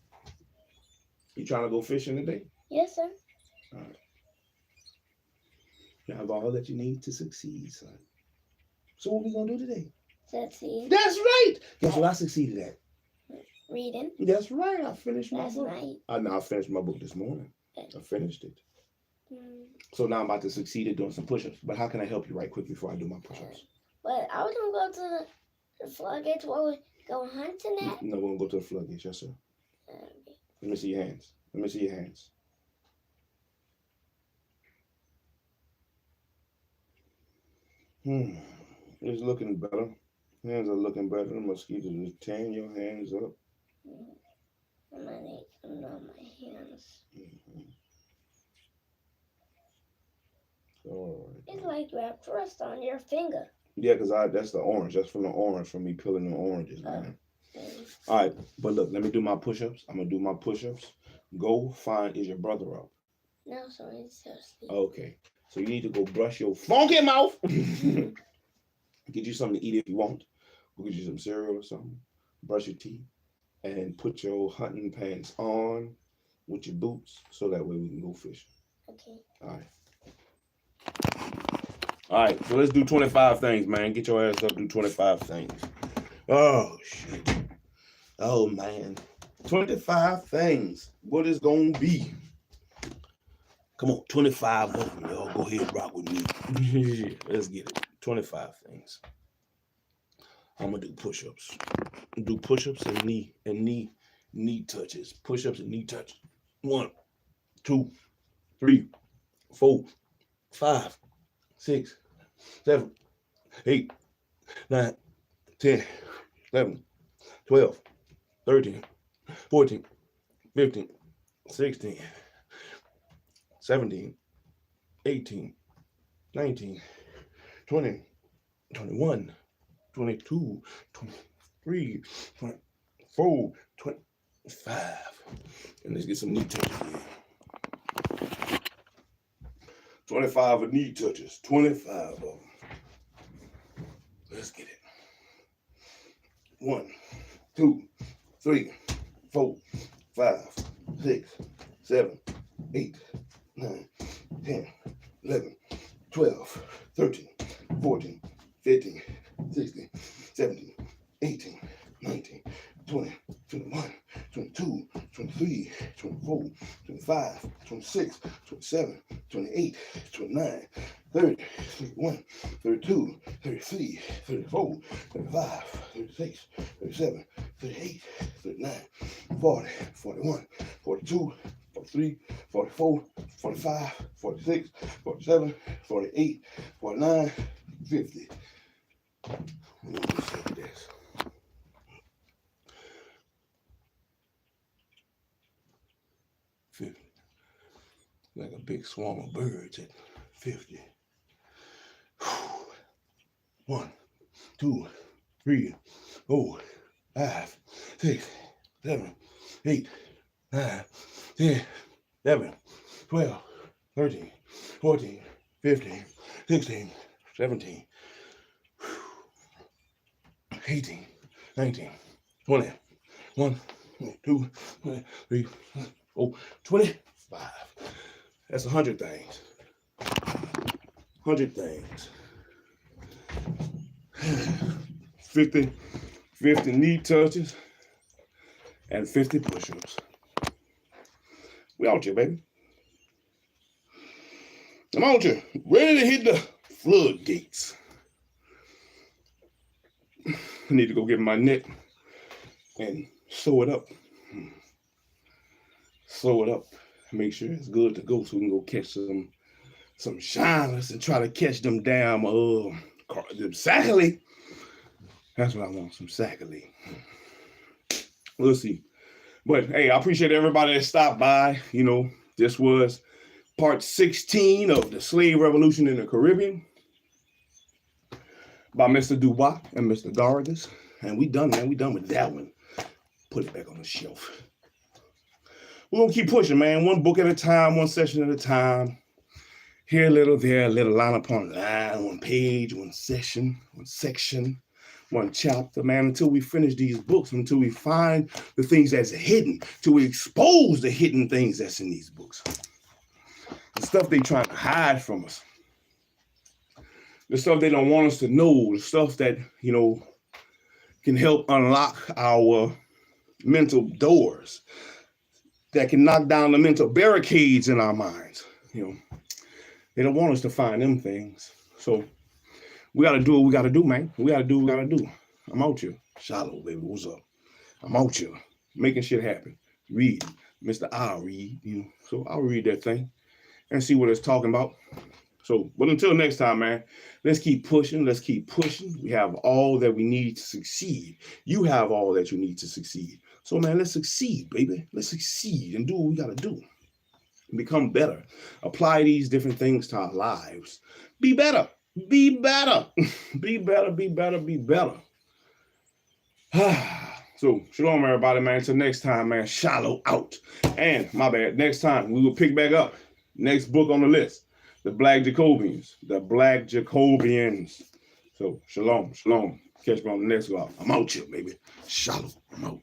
You trying to go fishing today?
Yes, sir.
All right. You have all that you need to succeed, son. So what we gonna do today?
Succeed.
That's right. Guess what I succeeded at?
Reading.
That's right. I finished my
Last
book.
night.
I finished my book this morning. I finished it.
Mm.
So now I'm about to succeed at doing some push-ups. But how can I help you right quick before I do my push-ups?
But I was gonna go to the floodgates where we go hunting at.
No, we're gonna go to the floodgates, yes, sir. Let me see your hands. Let me see your hands. It's looking better. Hands are looking better. The mosquitoes just tearing your hands up.
I'm gonna need some on my hands.
All right.
It's like you have crust on your finger.
Yeah, because that's the orange. That's from the orange, from me peeling the oranges, man. All right, but look, let me do my push-ups. I'm going to do my push-ups. Go find, is your brother up?
No, so he's still asleep.
Okay, so you need to go brush your funky mouth. Get you something to eat if you want. Go get you some cereal or something. Brush your teeth. And put your hunting pants on with your boots so that way we can go fishing.
Okay.
All right. All right, so let's do 25 things, man. Get your ass up, do 25 things. Oh, shit. Oh, man. 25 things. What is going to be? Come on, 25 of them, y'all. Go ahead and rock with me. Let's get it. 25 things. I'm going to do push-ups. Do push-ups and knee touches. Push-ups and knee touches. 1, 2, 3, 4, 5, 6, 7, 8, 9, 10, 11, 12, 13, 14, 15, 16, 17, 18, 19, 20, 21, 22, 23, 24, 25. And let's get some knee touches in. 25 of knee touches. 25 of them. Let's get it. 1, 2, 3, 4, 5, 6, 7, 8, 9, 10, 11, 12, 13, 14, 15, 16, 17, 18, 19, 20, 21, 22, 23, 24, 25, 26, 27, 28, 29, 30, 31, 32, 33, 34, 35, 36, 37, 38, 39, 40, 41, 42, 43, 44, 45, 46, 47, 48, 49, 50. Let me just look at this. 50. Like a big swarm of birds at 50. 1, 2, 3, 4, 5, 6, 7, 8, 9, 10, 11, 12, 13, 14, 15, 16, 17, 18, 19, 20, 1, 2, 3, 4, 25. That's 100 things. 100 things. 50 knee touches and 50 push-ups. We out here, baby. I'm out here, ready to hit the floodgates. I need to go get my net and sew it up. Sew it up. Make sure it's good to go so we can go catch some shiners and try to catch them damn Sackley. That's what I want, some Sackley. We'll see. But hey, I appreciate everybody that stopped by. You know, this was part 16 of the Slave Revolution in the Caribbean by Mr. Dubois and Mr. Garrigus. And we done, man. We done with that one. Put it back on the shelf. We're going to keep pushing, man. One book at a time, one session at a time. Here a little, there a little, line upon line, one page, one session, one section, one chapter, man, until we finish these books, until we find the things that's hidden, till we expose the hidden things that's in these books. The stuff they trying to hide from us. The stuff they don't want us to know. The stuff that, you know, can help unlock our mental doors, that can knock down the mental barricades in our minds. You know, they don't want us to find them things. So we got to do what we got to do, man. We got to do what we got to do. I'm out here. SHILO, baby. What's up? I'm out here making shit happen. Read. Mr. I'll read, you know. So I'll read that thing and see what it's talking about. So, but until next time, man, let's keep pushing. Let's keep pushing. We have all that we need to succeed. You have all that you need to succeed. So, man, let's succeed, baby. Let's succeed and do what we got to do. Become better. Apply these different things to our lives. Be better. Be better. Be better. Be better. Be better. So, shalom, everybody, man. Until next time, man, SHILO out. And, my bad, next time we will pick back up. Next book on the list. The Black Jacobians. The Black Jacobians. So, shalom, shalom. Catch me on the next one. I'm out here, baby. SHILO. I'm out.